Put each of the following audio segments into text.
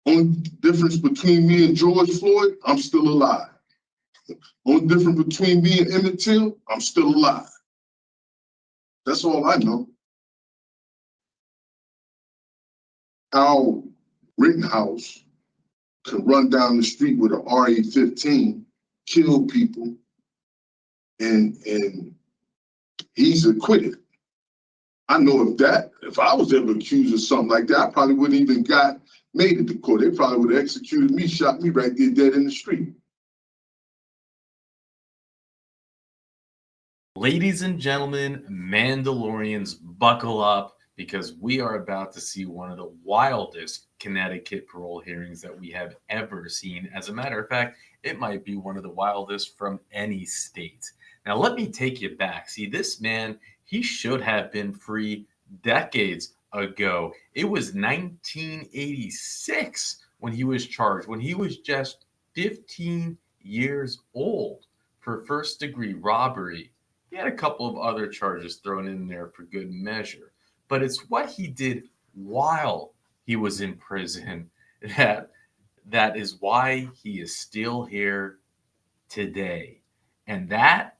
Only difference between me and George Floyd, I'm still alive. Only difference between me and Emmett Till, I'm still alive. That's all I know. How Rittenhouse can run down the street with an RA-15, kill people, and he's acquitted. I know if I was ever accused of something like that, I probably wouldn't even made it to court. They probably would have executed me, shot me right there dead in the street. Ladies and gentlemen, Mandalorians, buckle up, because we are about to see one of the wildest Connecticut parole hearings that we have ever seen. As a matter of fact, it might be one of the wildest from any state. Now, let me take you back. See, this man, he should have been free decades ago. It was 1986 when he was charged, when he was just 15 years old for first-degree robbery. He had a couple of other charges thrown in there for good measure. But it's what he did while he was in prison that is why he is still here today. And that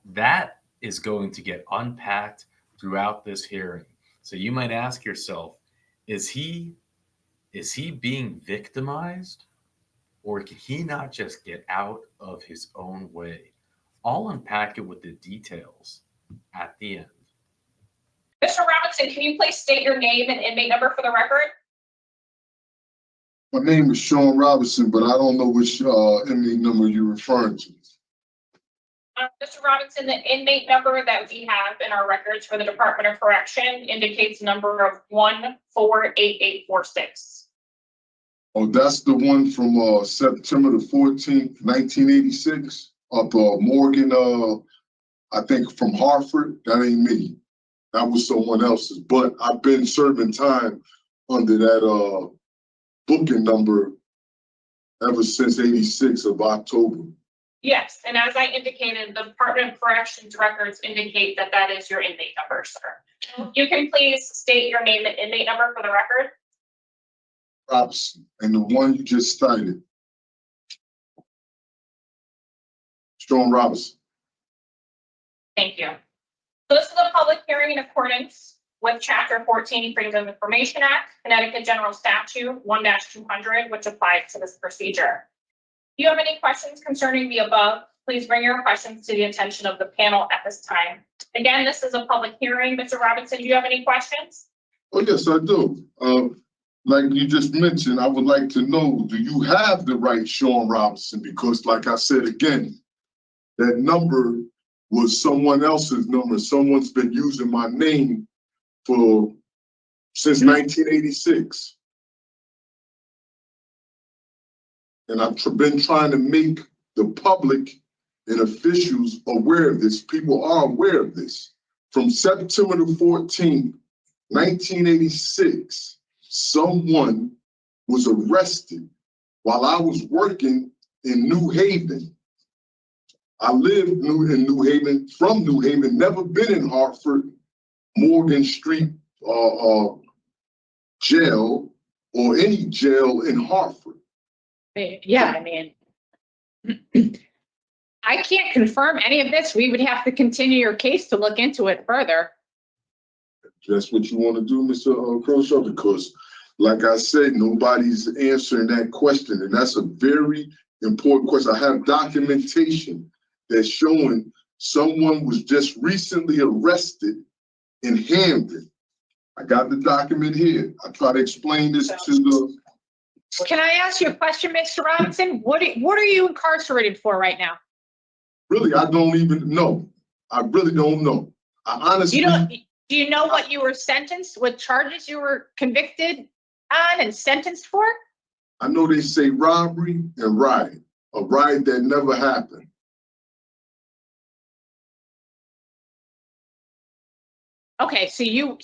is going to get unpacked throughout this hearing. So you might ask yourself, is he being victimized, or can he not just get out of his own way? I'll unpack it with the details at the end. Mr. Robinson, can you please state your name and inmate number for the record? My name is Shawn Robinson, but I don't know which inmate number you're referring to. Mr. Robinson, the inmate number that we have in our records for the Department of Correction indicates number of 148846. Oh, that's the one from September the 14th, 1986, up Morgan, I think from Hartford. That ain't me. That was someone else's. But I've been serving time under that booking number ever since 86 of October. Yes, and as I indicated, the Department of Corrections records indicate that that is your inmate number, sir. You can please state your name and inmate number for the record. Robinson, and the one you just cited, Shawn Robinson. Thank you. So this is a public hearing in accordance with Chapter 14 Freedom of Information Act, Connecticut General Statute 1-200, which applies to this procedure. If you have any questions concerning the above, please bring your questions to the attention of the panel at this time. Again, this is a public hearing. Mr. Robinson, do you have any questions? Oh, yes, I do. Like you just mentioned, I would like to know, do you have the right Shawn Robinson? Because like I said again, that number was someone else's number. Someone's been using my name since 1986. And I've been trying to make the public and officials aware of this. People are aware of this. From September the 14th, 1986, someone was arrested while I was working in New Haven. I lived in New Haven, from New Haven, never been in Hartford, Morgan Street jail, or any jail in Hartford. Yeah, I mean, I can't confirm any of this. We would have to continue your case to look into it further. That's what you want to do, Mr. Croshaw, because like I said, nobody's answering that question. And that's a very important question. I have documentation that's showing someone was just recently arrested in Hamden. I got the document here. I try to explain this to the... Can I ask you a question, Mr. Robinson? What are you incarcerated for right now? Really, I don't even know. I really don't know. I honestly... Do you know what you were sentenced, what charges you were convicted on and sentenced for? I know they say robbery and riot, a riot that never happened. Okay, so you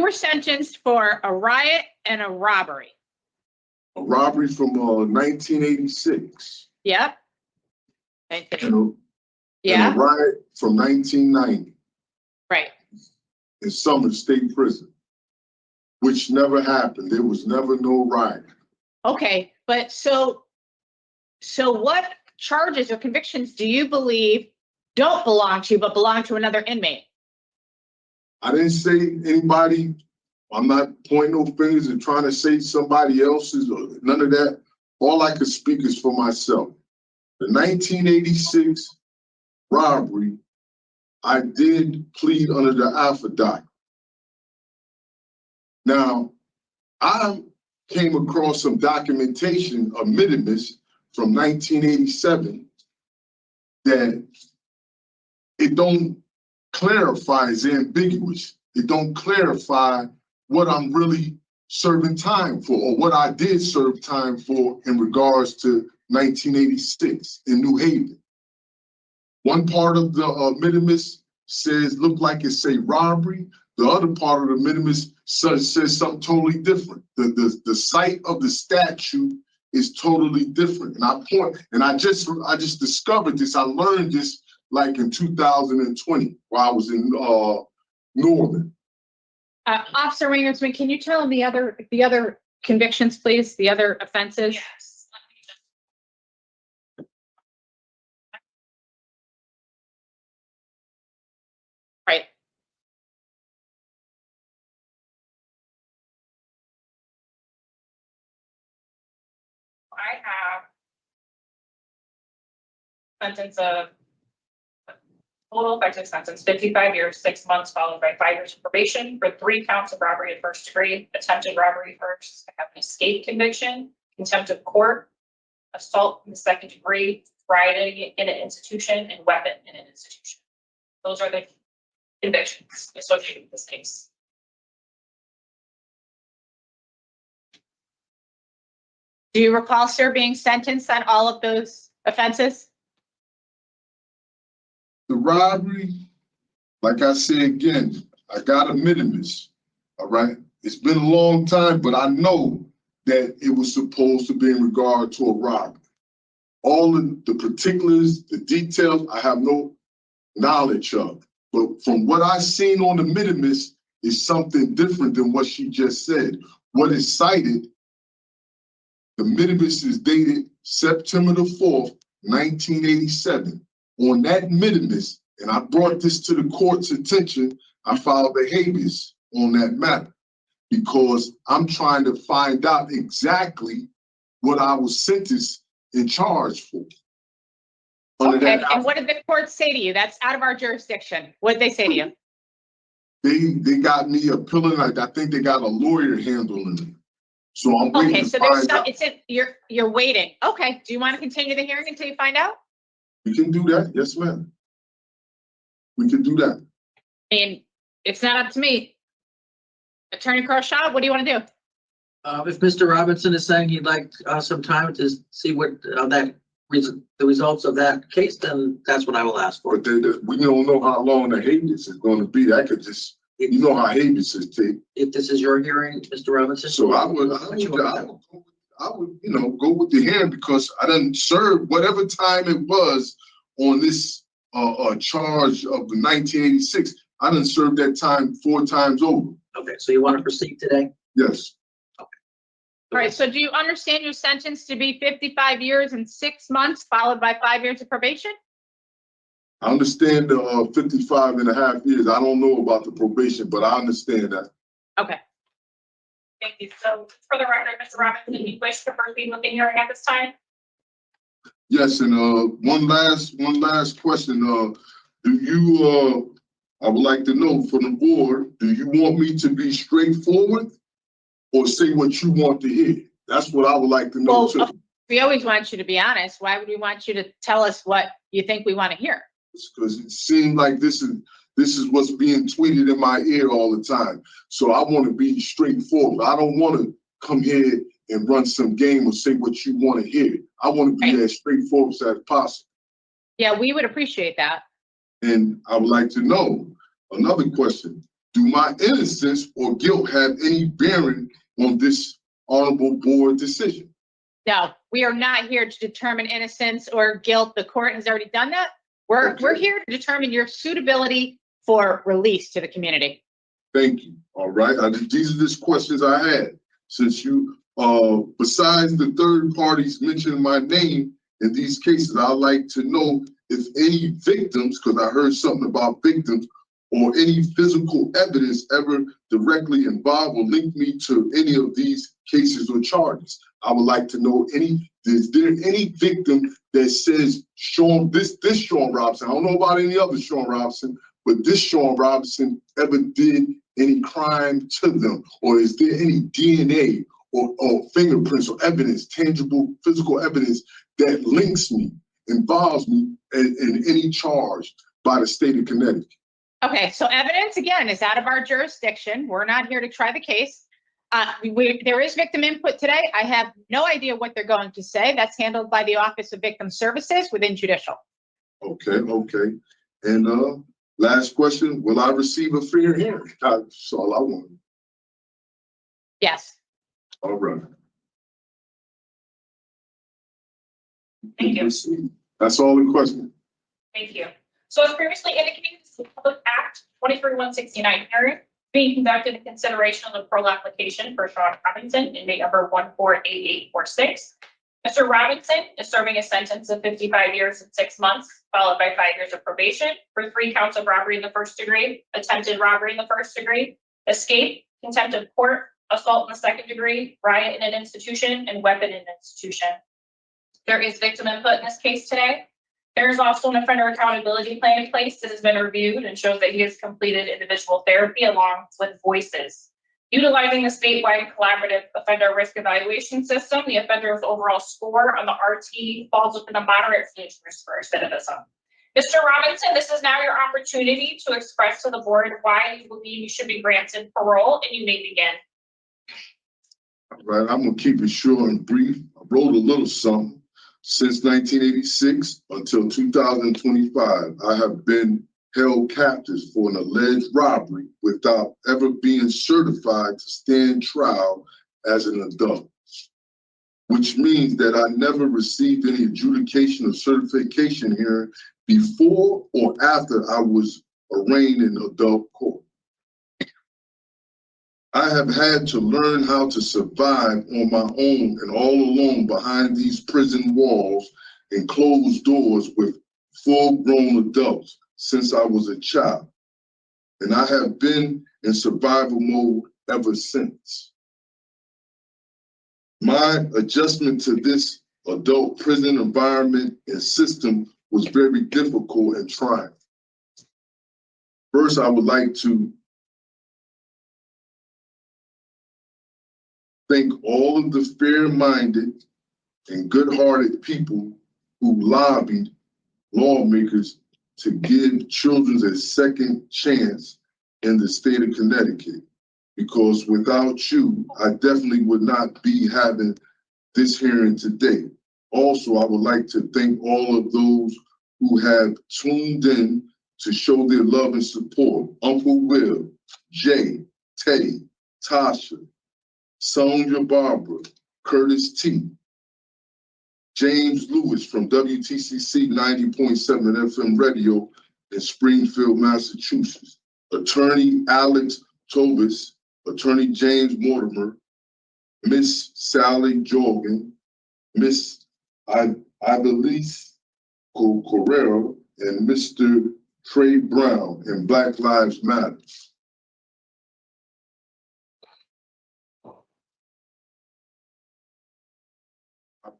were sentenced for a riot and a robbery. A robbery from 1986. Yep. Yeah. And a riot from 1990. Right. In Summer State Prison. which never happened. There was never no riot. Okay, but so what charges or convictions do you believe don't belong to you, but belong to another inmate? I didn't say anybody, I'm not pointing no fingers and trying to say somebody else's or none of that. All I could speak is for myself. The 1986 robbery, I did plead under the Alpha Doc. Now, I came across some documentation of minimus from 1987 that it don't clarify, is ambiguous. It don't clarify what I'm really serving time for or what I did serve time for in regards to 1986 in New Haven. One part of the minimus says, look like it say robbery. The other part of the minimus says something totally different. The site of the statute is totally different. And I just discovered this. I learned this like in 2020 while I was in Norman. Officer Ringersman, can you tell him the other convictions, please? The other offenses? Yes. Right. I have sentence of total effective sentence, 55 years, 6 months, followed by 5 years of probation for 3 counts of robbery in first degree, attempted robbery first. I have an escape conviction, contempt of court, assault in the second degree, rioting in an institution, and weapon in an institution. Those are the convictions associated with this case. Do you recall, sir, being sentenced on all of those offenses? The robbery, like I said again, I got a minimus, all right? It's been a long time, but I know that it was supposed to be in regard to a robbery. All of the particulars, the details, I have no knowledge of. But from what I seen on the minimus is something different than what she just said. What is cited, the minimus is dated September the 4th, 1987. On that minimus, and I brought this to the court's attention, I filed a habeas on that matter because I'm trying to find out exactly what I was sentenced and charged for. Okay, and what did the court say to you? That's out of our jurisdiction. What did they say to you? They got me appealing. I think they got a lawyer handling it. So I'm waiting. Okay, to so there's find no, out. it's in, you're waiting. Okay, do you want to continue the hearing until you find out? We can do that. Yes, ma'am. We can do that. I mean, it's not up to me. Attorney Croshaw, what do you want to do? If Mr. Robinson is saying he'd like some time to see what the results of that case, then that's what I will ask for. But we don't know how long the habeas is going to be. I could just, you know how habeas is take. If this is your hearing, Mr. Robinson. So I would, go with the hearing because I done served whatever time it was on this charge of the 1986. I done served that time 4 times over. Okay, so you want to proceed today? Yes. All right, so do you understand your sentence to be 55 years and 6 months, followed by 5 years of probation? I understand the 55 and a half years. I don't know about the probation, but I understand that. Okay. Thank you. So for the record, Mr. Robinson, do you wish to proceed with the hearing at this time? Yes, and one last question. Do you I would like to know from the board, do you want me to be straightforward or say what you want to hear? That's what I would like to know too. We always want you to be honest. Why would we want you to tell us what you think we want to hear? Because it seems like this is what's being tweeted in my ear all the time. So I want to be straightforward. I don't want to come here and run some game or say what you want to hear. I want to be as straightforward as possible. Yeah, we would appreciate that. And I would like to know another question. Do my innocence or guilt have any bearing on this honorable board decision? No, we are not here to determine innocence or guilt. The court has already done that. We're here to determine your suitability for release to the community. Thank you. All right. These are just questions I had. Since you, besides the third parties mentioning my name in these cases, I'd like to know if any victims, because I heard something about victims, or any physical evidence ever directly involved or linked me to any of these cases or charges. I would like to know is there any victim that says this Shawn Robinson, I don't know about any other Shawn Robinson, but this Shawn Robinson ever did any crime to them? Or is there any DNA or fingerprints or evidence, tangible physical evidence that links me, involves me in any charge by the state of Connecticut? Okay, so evidence, again, is out of our jurisdiction. We're not here to try the case. There is victim input today. I have no idea what they're going to say. That's handled by the Office of Victim Services within judicial. Okay. And last question, will I receive a fair hearing? That's all I want. Yes. All right. Thank you. That's all the questions. Thank you. So as previously indicated, this is the Public Act 23169 hearing being conducted in consideration of the parole application for Shawn Robinson, inmate number 148846. Mr. Robinson is serving a sentence of 55 years and 6 months, followed by 5 years of probation for 3 counts of robbery in the first degree, attempted robbery in the first degree, escape, contempt of court, assault in the second degree, riot in an institution, and weapon in an institution. There is victim input in this case today. There is also an offender accountability plan in place that has been reviewed and shows that he has completed individual therapy along with voices. Utilizing the statewide collaborative offender risk evaluation system, the offender's overall score on the RT falls within a moderate risk for recidivism. Mr. Robinson, this is now your opportunity to express to the board why you believe you should be granted parole, and you may begin. All right, I'm gonna keep it short and brief. I wrote a little something. Since 1986 until 2025, I have been held captive for an alleged robbery without ever being certified to stand trial as an adult, which means that I never received any adjudication or certification hearing before or after I was arraigned in adult court. I have had to learn how to survive on my own and all alone behind these prison walls and closed doors with full-grown adults since I was a child. And I have been in survival mode ever since. My adjustment to this adult prison environment and system was very difficult and trying. First, I would like to thank all of the fair-minded and good-hearted people who lobbied lawmakers to give children a second chance in the state of Connecticut. Because without you, I definitely would not be having this hearing today. Also, I would like to thank all of those who have tuned in to show their love and support. Uncle Will, Jay, Teddy, Tasha, Sonia Barbara, Curtis T, James Lewis from WTCC 90.7 FM radio in Springfield, Massachusetts, Attorney Alex Tobis, Attorney James Mortimer, Miss Sally Jorgen, Miss Ivelisse Correro, and Mr. Trey Brown in Black Lives Matter.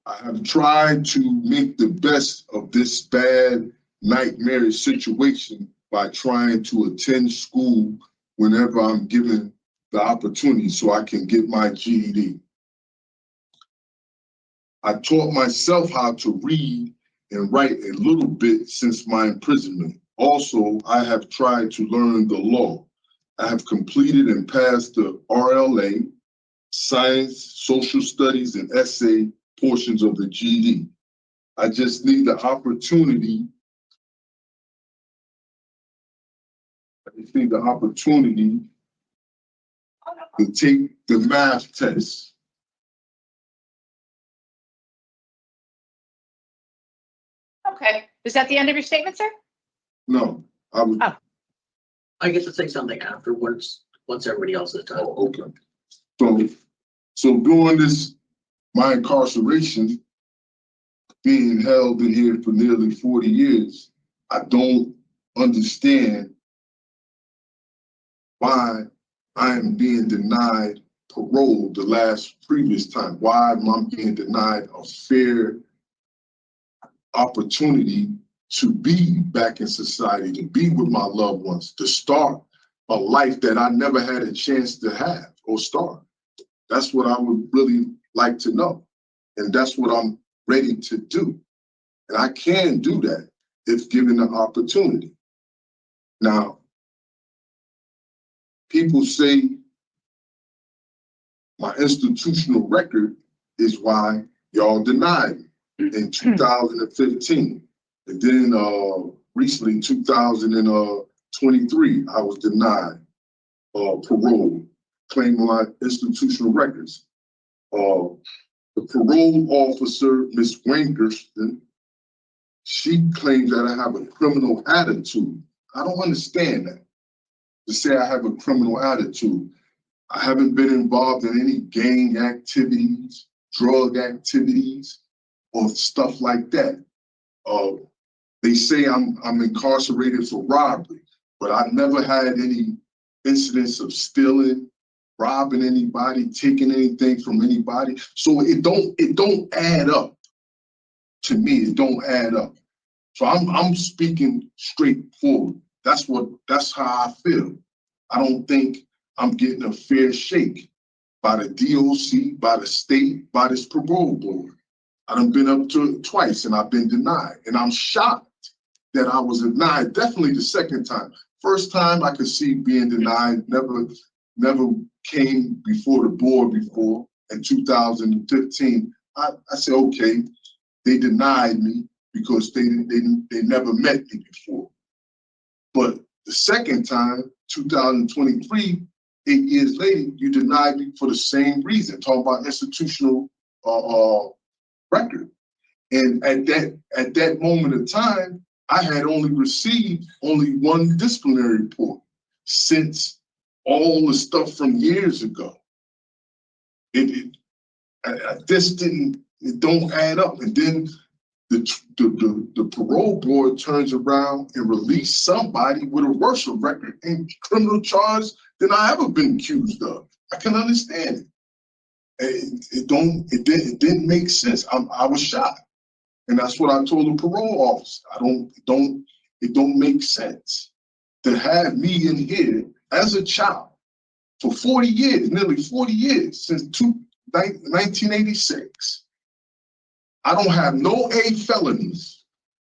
I have tried to make the best of this bad, nightmarish situation by trying to attend school whenever I'm given the opportunity so I can get my GED. I taught myself how to read and write a little bit since my imprisonment. Also, I have tried to learn the law. I have completed and passed the RLA, Science, Social Studies, and Essay portions of the GED. I just need the opportunity. To take the math test. Okay. Is that the end of your statement, sir? No, I would. Oh. I get to say something afterwards. once everybody else is done. Oh, okay. So during this, my incarceration, being held in here for nearly 40 years, I don't understand why I am being denied parole the previous time. Why am I being denied a fair opportunity to be back in society, to be with my loved ones, to start a life that I never had a chance to have or start? That's what I would really like to know. And that's what I'm ready to do. And I can do that if given the opportunity. Now, people say my institutional record is why y'all denied me in 2015. And then recently, 2023, I was denied parole, claiming my institutional records. The parole officer, Ms. Wangerston, she claims that I have a criminal attitude. I don't understand that. To say I have a criminal attitude. I haven't been involved in any gang activities, drug activities, or stuff like that. They say I'm incarcerated for robbery, but I never had any incidents of stealing, robbing anybody, taking anything from anybody. So it don't add up. To me, it don't add up. So I'm speaking straightforward. That's how I feel. I don't think I'm getting a fair shake by the DOC, by the state, by this parole board. I done been up to it twice and I've been denied. And I'm shocked that I was denied, definitely the second time. First time I could see being denied, never came before the board before. In 2015, I said, okay, they denied me because they never met me before. But the second time, 2023, 8 years later, you denied me for the same reason, talking about institutional record. And at that moment of time, I had only received one disciplinary report since all the stuff from years ago. It don't add up. And then the parole board turns around and release somebody with a worse record and criminal charge than I ever been accused of. I can understand it. It didn't make sense. I was shocked. And that's what I told the parole officer. It don't make sense to have me in here as a child for 40 years, nearly 40 years, since 1986. I don't have no A felonies.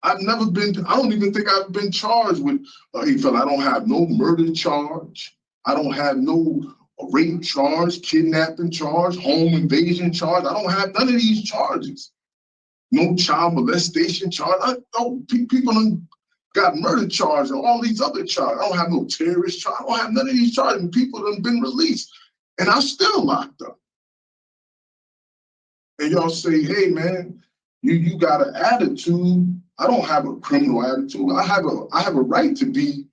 I don't even think I've been charged with A felony. I don't have no murder charge. I don't have no rape charge, kidnapping charge, home invasion charge. I don't have none of these charges. No child molestation charge. People done got murder charge and all these other charges. I don't have no terrorist charge. I don't have none of these charges. And people done been released. And I'm still locked up. And y'all say, hey man, you got an attitude. I don't have a criminal attitude. I have a right to be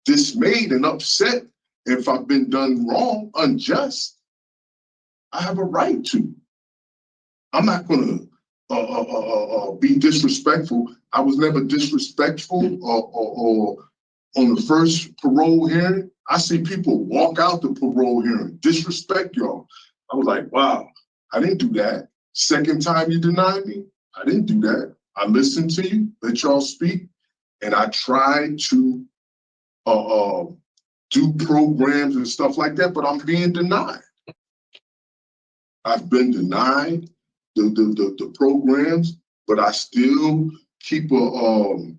dismayed and upset if I've been done wrong, unjust. I have a right to. I'm not gonna be disrespectful. I was never disrespectful or on the first parole hearing. I see people walk out the parole hearing, disrespect y'all. I was like, wow, I didn't do that. Second time you denied me, I didn't do that. I listened to you, let y'all speak, and I tried to do programs and stuff like that, but I'm being denied. I've been denied the programs, but I still keep a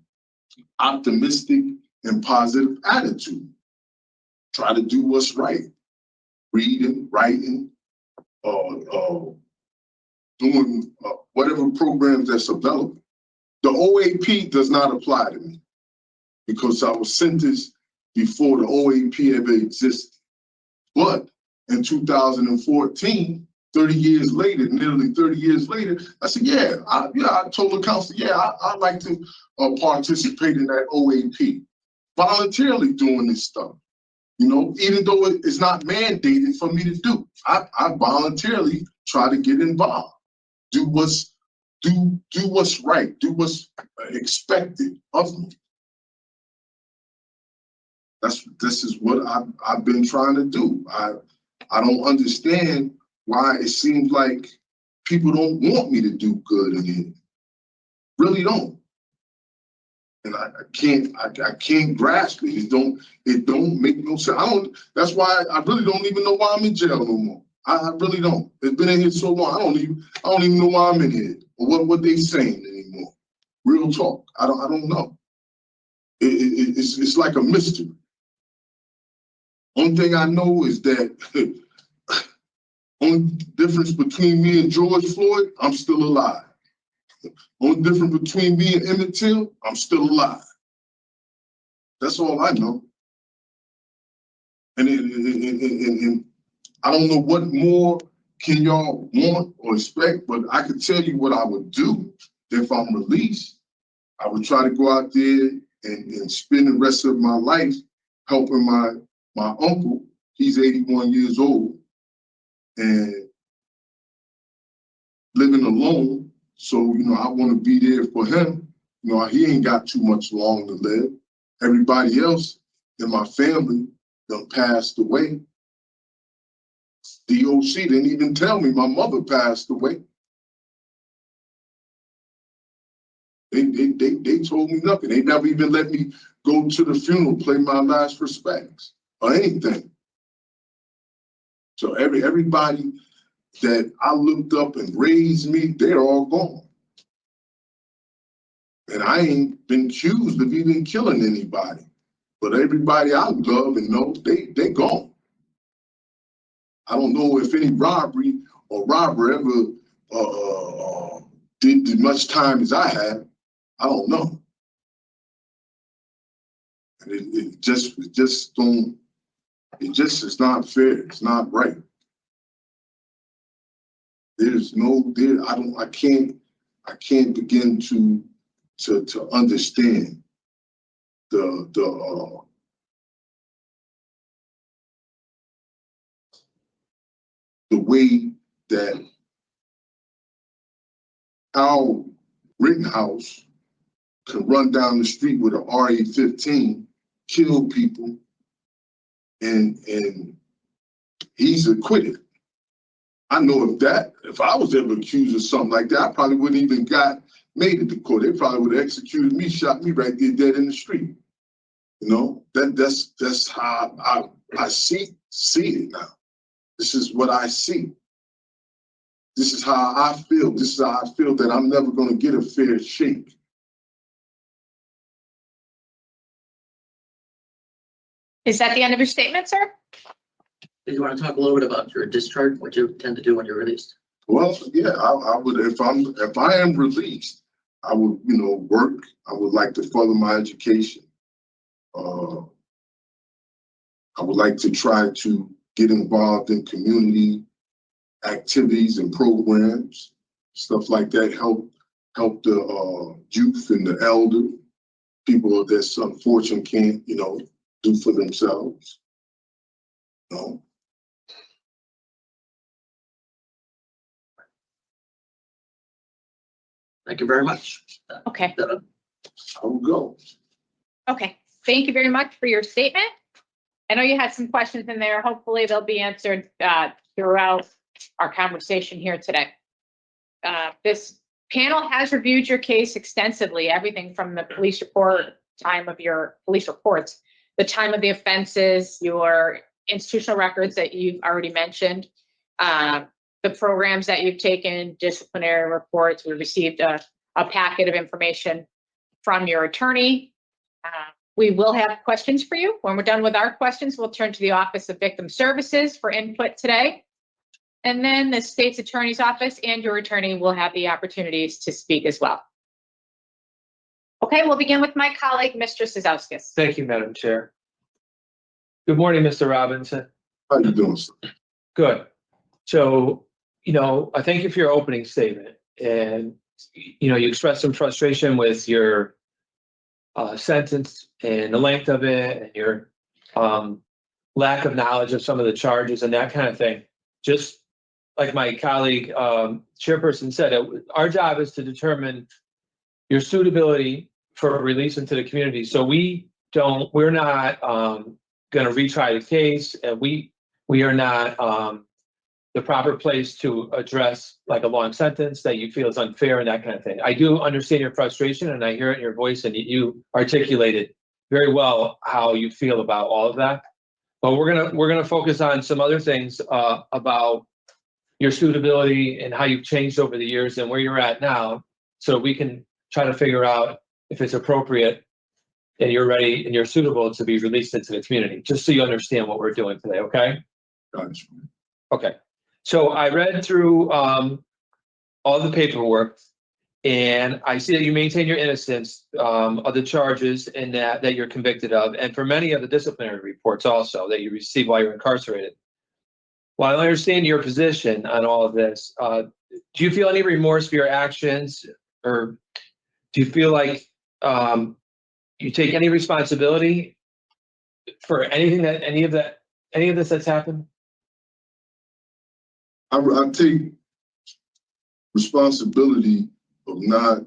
optimistic and positive attitude. Try to do what's right. Reading, writing, doing whatever programs that's available. The OAP does not apply to me because I was sentenced before the OAP ever existed. But in 2014, 30 years later, nearly 30 years later, I said, I told the counselor, I'd like to participate in that OAP, voluntarily doing this stuff. You know, even though it's not mandated for me to do, I voluntarily try to get involved, do what's right, do what's expected of me. This is what I've been trying to do. I don't understand why it seems like people don't want me to do good in here. Really don't. And I can't grasp it. It don't make no sense. That's why I really don't even know why I'm in jail no more. I really don't. It's been in here so long. I don't even know why I'm in here or what they saying anymore. Real talk. I don't know. It's like a mystery. Only thing I know is that only difference between me and George Floyd, I'm still alive. Only difference between me and Emmett Till, I'm still alive. That's all I know. And I don't know what more can y'all want or expect, but I can tell you what I would do if I'm released. I would try to go out there and spend the rest of my life helping my uncle. He's 81 years old and living alone. So, you know, I want to be there for him. You know, he ain't got too much long to live. Everybody else in my family done passed away. DOC didn't even tell me my mother passed away. They told me nothing. They never even let me go to the funeral, play my last respects or anything. So everybody that I looked up and raised me, they're all gone. And I ain't been accused of even killing anybody. But everybody I love and know, they gone. I don't know if any robbery or robber ever did as much time as I had. I don't know. And it just is not fair. It's not right. I can't begin to understand the way that how Rittenhouse can run down the street with an RA-15, kill people, and he's acquitted. I know if I was ever accused of something like that, I probably wouldn't even made it to court. They probably would have executed me, shot me right there dead in the street. You know, that's how I see it now. This is what I see. This is how I feel. This is how I feel that I'm never going to get a fair shake. Is that the end of your statement, sir? Did you want to talk a little bit about your discharge, what you tend to do when you're released? Well, yeah, I would, if I am released, I would, you know, work. I would like to further my education. I would like to try to get involved in community activities and programs, stuff like that, help the youth and the elder, people that's unfortunate can't, you know, do for themselves. You know? Thank you very much. Okay. I will go. Okay. Thank you very much for your statement. I know you had some questions in there. Hopefully they'll be answered throughout our conversation here today. This panel has reviewed your case extensively, everything from the police report, time of your police reports, the time of the offenses, your institutional records that you've already mentioned, the programs that you've taken, disciplinary reports. We received a packet of information from your attorney. We will have questions for you. When we're done with our questions, we'll turn to the Office of Victim Services for input today. And then the state's attorney's office and your attorney will have the opportunities to speak as well. Okay, we'll begin with my colleague, Mr. Szyzowskis. Thank you, Madam Chair. Good morning, Mr. Robinson. How you doing, sir? Good. So, you know, I thank you for your opening statement. And, you know, you expressed some frustration with your sentence and the length of it and your lack of knowledge of some of the charges and that kind of thing. Just like my colleague, chairperson said, our job is to determine your suitability for release into the community. So we're not going to retry the case, and we are not the proper place to address like a long sentence that you feel is unfair and that kind of thing. I do understand your frustration, and I hear it in your voice, and you articulated very well how you feel about all of that. But we're gonna focus on some other things about your suitability and how you've changed over the years and where you're at now, so we can try to figure out if it's appropriate and you're ready and you're suitable to be released into the community, just so you understand what we're doing today, okay? Gotcha. Okay. So I read through all the paperwork, and I see that you maintain your innocence of the charges and that you're convicted of, and for many of the disciplinary reports also that you received while you're incarcerated. While I understand your position on all of this, do you feel any remorse for your actions, or do you feel like you take any responsibility for anything that any of this that's happened? I take responsibility of not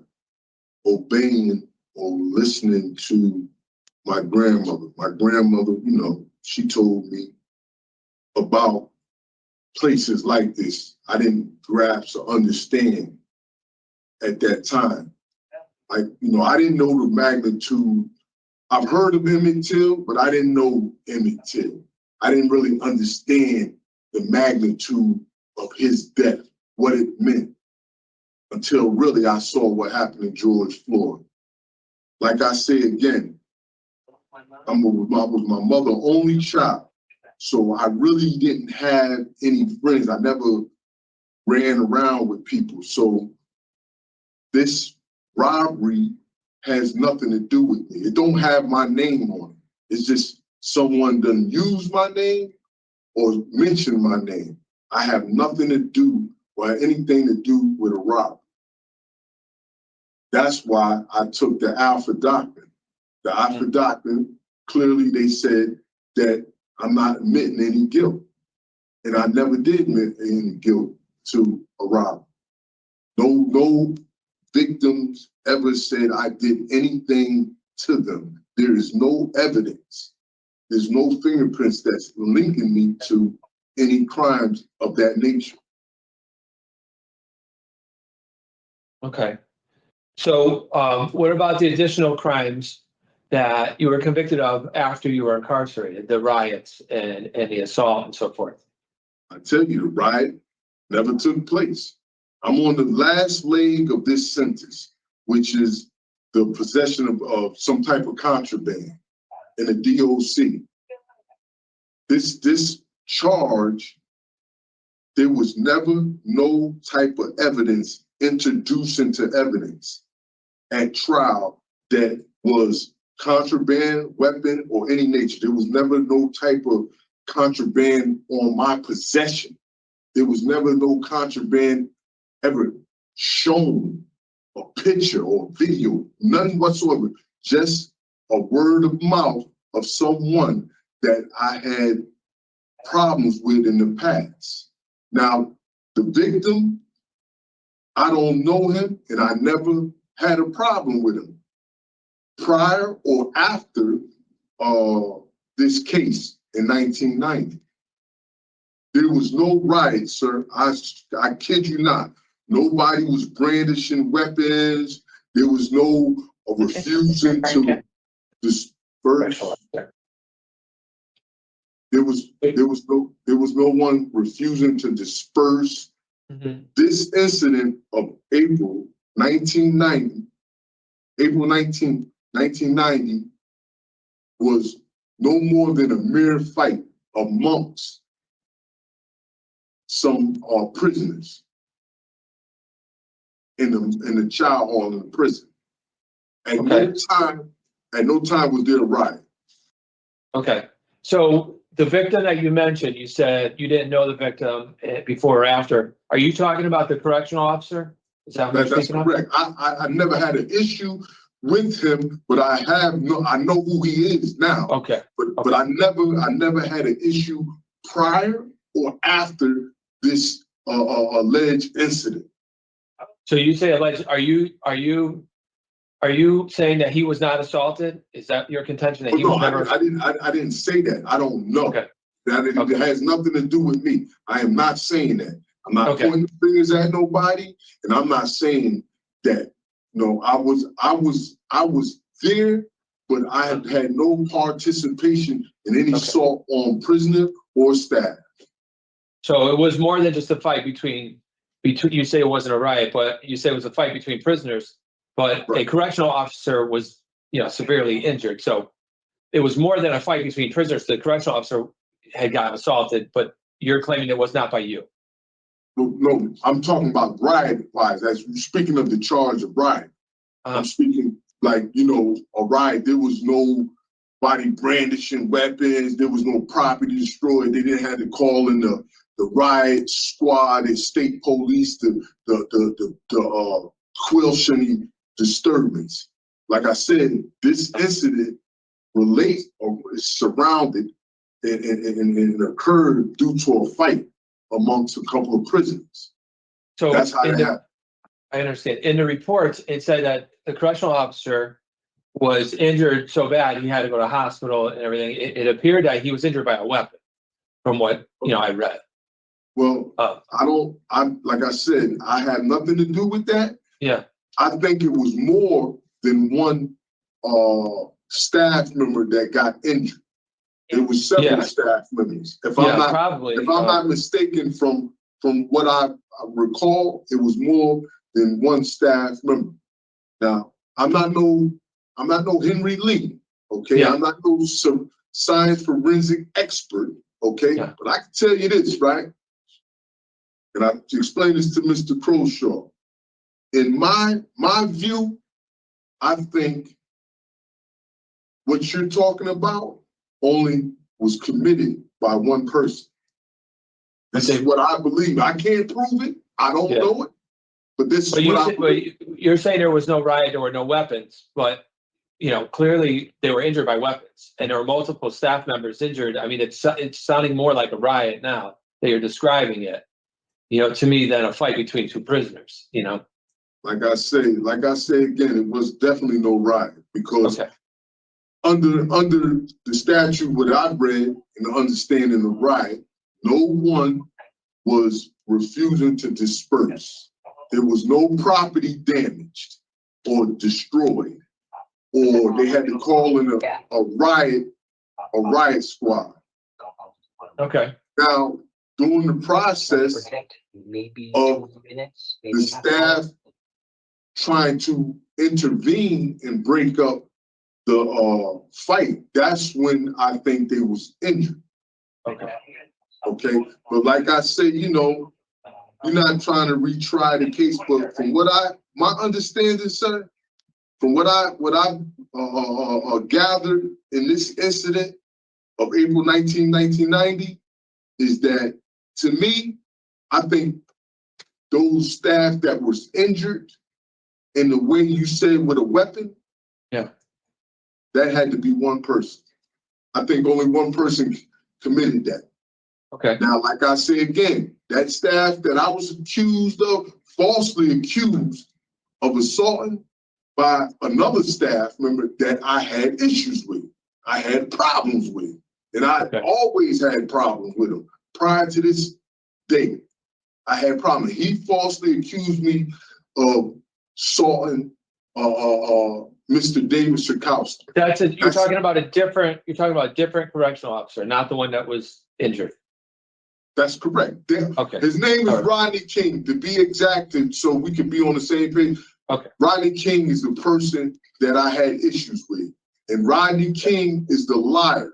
obeying or listening to my grandmother. My grandmother, you know, she told me about places like this. I didn't grasp or understand at that time. I didn't know the magnitude. I've heard of Emmett Till, but I didn't know Emmett Till. I didn't really understand the magnitude of his death, what it meant, until really I saw what happened to George Floyd. Like I say again, I was my mother's only child, so I really didn't have any friends. I never ran around with people. So this robbery has nothing to do with me. It don't have my name on it. It's just someone done use my name or mention my name. I have nothing to do or anything to do with a robbery. That's why I took the Alpha Doctrine. The Alpha Doctrine, clearly they said that I'm not admitting any guilt. And I never did admit any guilt to a robbery. No victims ever said I did anything to them. There is no evidence. There's no fingerprints that's linking me to any crimes of that nature. Okay. So what about the additional crimes that you were convicted of after you were incarcerated, the riots and the assault and so forth? I tell you, the riot never took place. I'm on the last leg of this sentence, which is the possession of some type of contraband in a DOC. This charge, there was never no type of evidence introduced into evidence at trial that was contraband, weapon, or any nature. There was never no type of contraband on my possession. There was never no contraband ever shown, a picture or video, none whatsoever. Just a word of mouth of someone that I had problems with in the past. Now, the victim, I don't know him, and I never had a problem with him prior or after this case in 1990. There was no riot, sir. I kid you not. Nobody was brandishing weapons. There was no refusing to disperse. There was no one refusing to disperse. Mm-hmm. This incident of April 19, 1990 was no more than a mere fight amongst some prisoners in the child hall in the prison. At no time was there a riot. Okay. So the victim that you mentioned, you said you didn't know the victim before or after. Are you talking about the correctional officer? Is that what you're speaking of? That's correct. I never had an issue with him, but I know who he is now. Okay. But I never had an issue prior or after this alleged incident. So you say alleged, are you saying that he was not assaulted? Is that your contention that he was never? I didn't say that. I don't know. Okay. It has nothing to do with me. I am not saying that. I'm not pointing fingers at nobody, and I'm not saying that. No, I was there, but I had no participation in any assault on prisoner or staff. So it was more than just a fight between. You say it wasn't a riot, but you say it was a fight between prisoners. But a correctional officer was, severely injured. So it was more than a fight between prisoners. The correctional officer had gotten assaulted, but you're claiming it was not by you. No, I'm talking about riot wise. As speaking of the charge of riot, I'm speaking like, a riot. There was nobody brandishing weapons. There was no property destroyed. They didn't have to call in the riot squad and state police to quell any disturbance. Like I said, this incident relates or is surrounded and occurred due to a fight amongst a couple of prisoners. So that's how it happened. I understand. In the reports, it said that the correctional officer was injured so bad he had to go to hospital and everything. It appeared that he was injured by a weapon, from what I read. Well, like I said, I had nothing to do with that. Yeah. I think it was more than one staff member that got injured. It was several staff members. If I'm not mistaken, from what I recall, it was more than one staff member. Now, I'm not no Henry Lee, okay? Yeah. I'm not no science forensic expert, okay? Yeah. But I can tell you this, right? And I explained this to Mr. Croshaw. In my view, I think what you're talking about only was committed by one person. This is what I believe. I can't prove it. I don't know it. But this is what I believe. You're saying there was no riot, there were no weapons, but clearly they were injured by weapons, and there were multiple staff members injured. I mean, it's sounding more like a riot now that you're describing it, to me, than a fight between two prisoners. Like I say again, it was definitely no riot because under the statute, what I've read and the understanding of riot, no one was refusing to disperse. There was no property damaged or destroyed, or they had to call in a riot squad. Okay. Now, during the process of the staff trying to intervene and break up the fight, that's when I think they was injured. Okay. But like I said, you're not trying to retry the case, but from what my understanding, sir, from what I gathered in this incident of April 19, 1990, is that, to me, I think those staff that was injured in the way you said with a weapon, that had to be one person. I think only one person committed that. Okay. Now, like I say again, that staff that I was falsely accused of assaulting by another staff member that I had issues with, I had problems with, and I always had problems with him. Prior to this day, I had problems. He falsely accused me of assaulting Mr. David Shakowski. You're talking about a different correctional officer, not the one that was injured. That's correct. Okay. His name is Rodney King, to be exact, so we can be on the same page. Okay. Rodney King is the person that I had issues with. And Rodney King is the liar.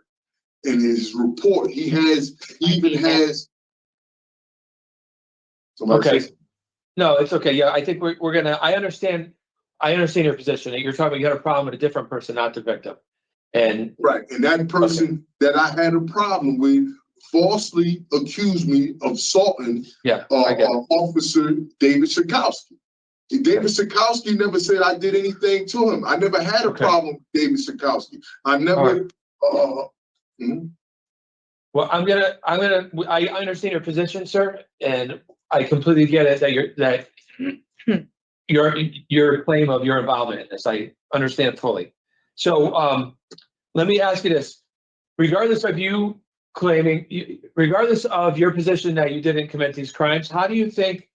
In his report, he even has. Okay. No, it's okay. Yeah, I think we're gonna. I understand your position. You're talking about you had a problem with a different person, not the victim. And right, and that person that I had a problem with falsely accused me of assaulting Officer David Shakowski. David Sikowski never said I did anything to him. I never had a Okay. problem with David Sikowski. I never. Mhm. Well, I understand your position, sir, and I completely get it that your claim of your involvement in this. I understand fully. So, let me ask you this: regardless of you claiming, regardless of your position that you didn't commit these crimes, how do you think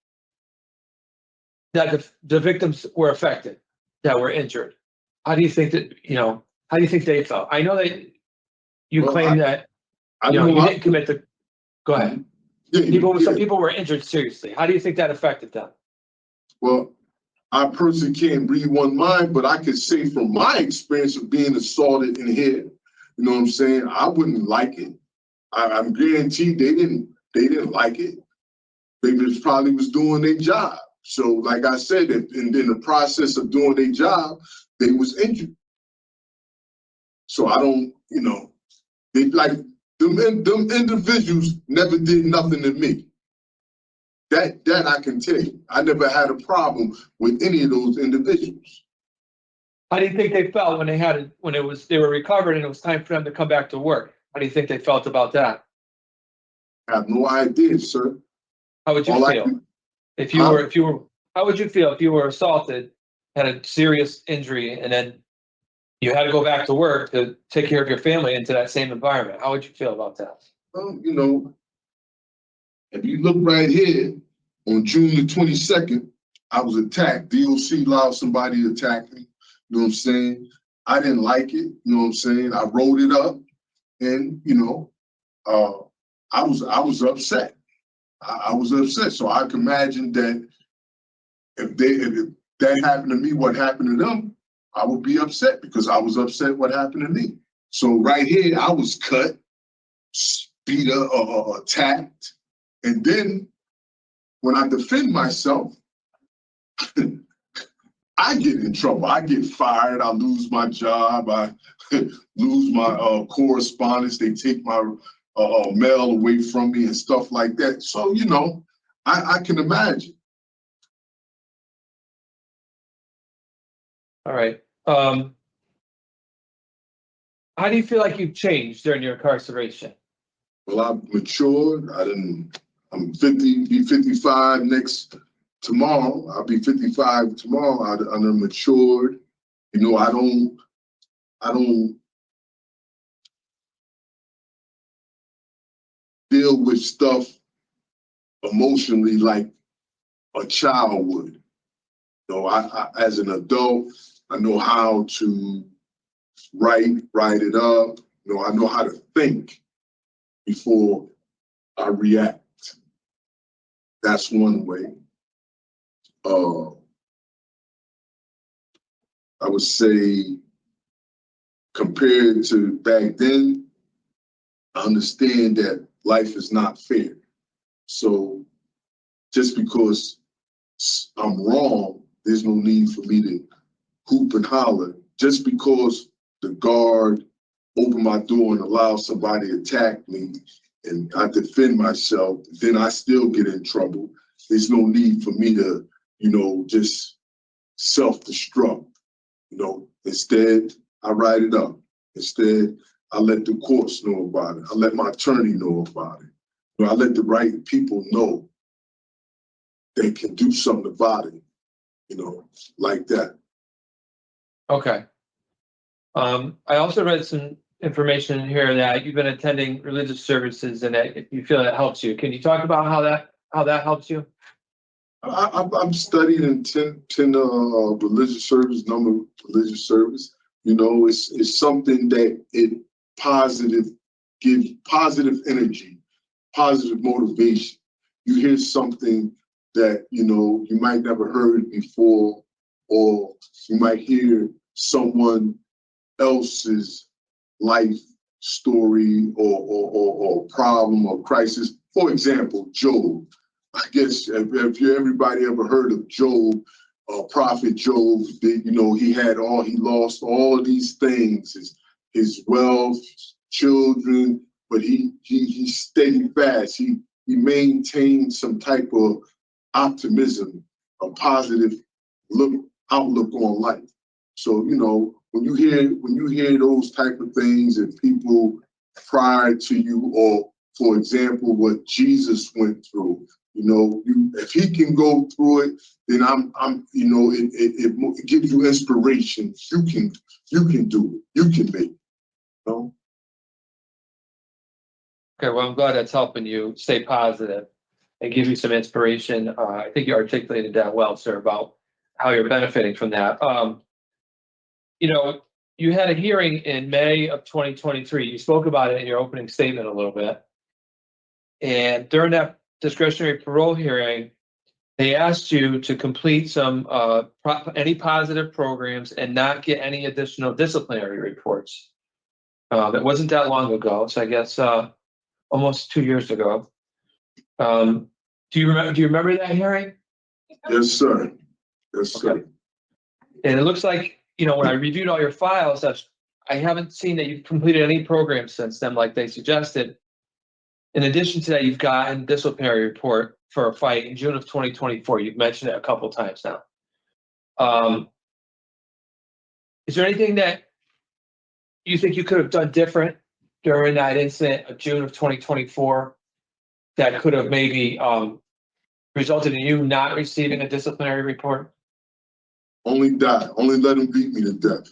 that the victims were affected, that were injured? How do you think that, how do you think they felt? I know that you Well, claim that, I you know didn't commit the, go ahead. Some people were injured seriously. How do you think that affected them? Well, I personally can't read one mind, but I could say from my experience of being assaulted in here, you know what I'm saying? I wouldn't like it. I'm guaranteed they didn't like it. They just probably was doing their job. So, like I said, in the process of doing their job, they was injured. So I don't, they like them individuals never did nothing to me. That I can tell you. I never had a problem with any of those individuals. How do you think they felt when they were recovered and it was time for them to come back to work? How do you think they felt about that? I have no idea, sir. How would you feel how would you feel if you were assaulted, had a serious injury, and then you had to go back to work to take care of your family into that same environment? How would you feel about that? Well, if you look right here, on June the 22nd, I was attacked. DOC allowed somebody to attack me. You know what I'm saying? I didn't like it. You know what I'm saying? I wrote it up, and I was upset. I was upset. So I can imagine that if that happened to me, what happened to them, I would be upset because I was upset what happened to me. So right here, I was cut, beat up, attacked, and then when I defend myself, I get in trouble. I get fired. I lose my job. I lose my correspondence. They take my mail away from me and stuff like that. So, I can imagine. All right. How do you feel like you've changed during your incarceration? Well, I've matured. I'm 50, be 55 tomorrow. I'll be 55 tomorrow. I'm matured. I don't deal with stuff emotionally like a child would. I as an adult, I know how to write it up. I know how to think before I react. That's one way. I would say compared to back then, I understand that life is not fair. So just because I'm wrong, there's no need for me to hoop and holler. Just because the guard opened my door and allowed somebody to attack me and I defend myself, then I still get in trouble. There's no need for me to, just self-destruct. Instead, I write it up. Instead, I let the courts know about it. I let my attorney know about it. I let the right people know they can do something about it, like that. Okay. I also read some information in here that you've been attending religious services and that you feel that helps you. Can you talk about how that helps you? I'm studying in 10 religious service, number of religious service. It's something that gives positive energy, positive motivation. You hear something that, you might never heard before, or you might hear someone else's life story or problem or crisis. For example, Job. I guess if everybody ever heard of Job, Prophet Job, he lost all of these things, his wealth, children, but he stayed fast. He maintained some type of optimism, a positive outlook on life. So, you know, when you hear those type of things and people prior to you, or for example, what Jesus went through, you know, if he can go through it, then you know, it gives you inspiration. You can do it. You can make it. You know? Okay, well, I'm glad that's helping you stay positive and give you some inspiration. I think you articulated that well, sir, about how you're benefiting from that. You know, you had a hearing in May of 2023. You spoke about it in your opening statement a little bit. And during that discretionary parole hearing, they asked you to complete some any positive programs and not get any additional disciplinary reports. It wasn't that long ago, so I guess almost 2 years ago. Do you remember that hearing? Yes, sir. Yes, sir. Okay. And it looks like, you know, when I reviewed all your files, I haven't seen that you've completed any programs since then, like they suggested. In addition to that, you've gotten a disciplinary report for a fight in June of 2024. You've mentioned it a couple of times now. Is there anything that you think you could have done different during that incident of June of 2024 that could have maybe resulted in you not receiving a disciplinary report? Only die. Only let him beat me to death.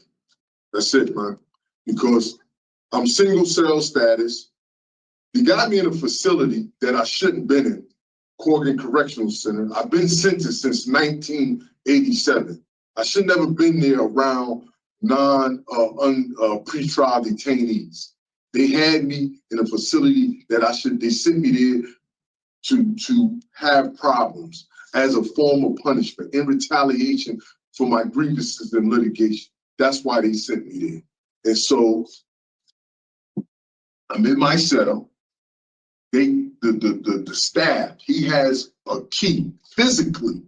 That's it, man. Because I'm single cell status. He got me in a facility that I shouldn't have been in, Corgan Correctional Center. I've been sentenced since 1987. I should never been there around pretrial detainees. They had me in a facility that they sent me there to have problems as a form of punishment in retaliation for my grievances in litigation. That's why they sent me there. And so I'm in my setup. The staff, he has a key, physically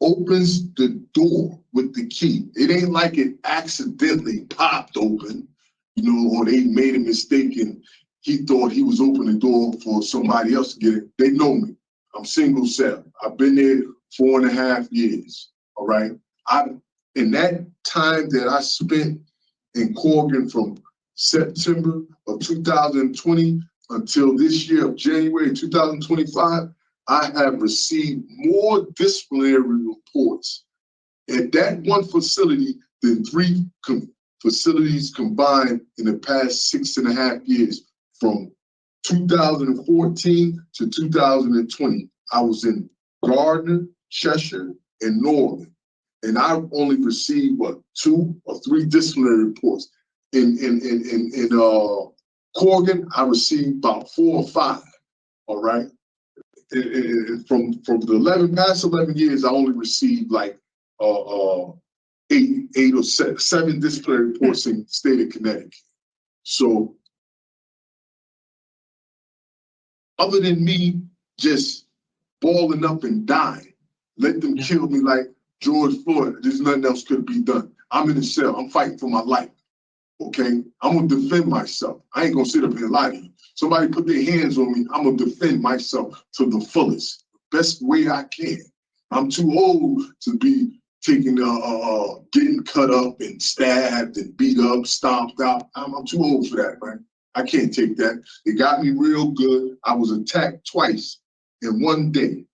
opens the door with the key. It ain't like it accidentally popped open, you know, or they made a mistake and he thought he was opening the door for somebody else to get it. They know me. I'm single cell. I've been there 4.5 years. All right. In that time that I spent in Corgan from September of 2020 until this year of January 2025, I have received more disciplinary reports at that one facility than 3 facilities combined in the past 6.5 years. From 2014 to 2020, I was in Gardner, Cheshire, and Norman. And I've only received, 2 or 3 disciplinary reports. In Corgan, I received about 4 or 5, all right? And from the past 11 years, I only received like 8 or 7 disciplinary reports in the state of Connecticut. So other than me just balling up and dying, let them kill me like George Floyd, there's nothing else could be done. I'm in a cell, I'm fighting for my life, okay? I'm gonna defend myself. I ain't gonna sit up here and lie to you. Somebody put their hands on me, I'm gonna defend myself to the fullest, best way I can. I'm too old to be taking, getting cut up and stabbed and beat up, stomped out. I'm too old for that, man. I can't take that. They got me real good. I was attacked twice in one day.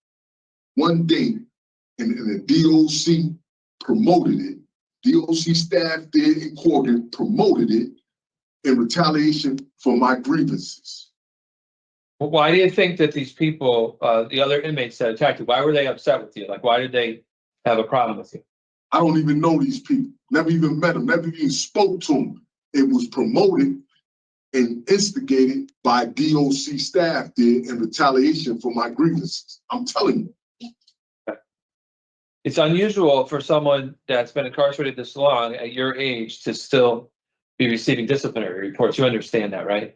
One day, and the DOC promoted it. DOC staff there in Corgan promoted it in retaliation for my grievances. Well, why do you think that these people, the other inmates that attacked you, why were they upset with you? Like, why did they have a problem with you? I don't even know these people. Never even met them. Never even spoke to them. It was promoted and instigated by DOC staff there in retaliation for my grievances. I'm telling you. It's unusual for someone that's been incarcerated this long at your age to still be receiving disciplinary reports. You understand that, right?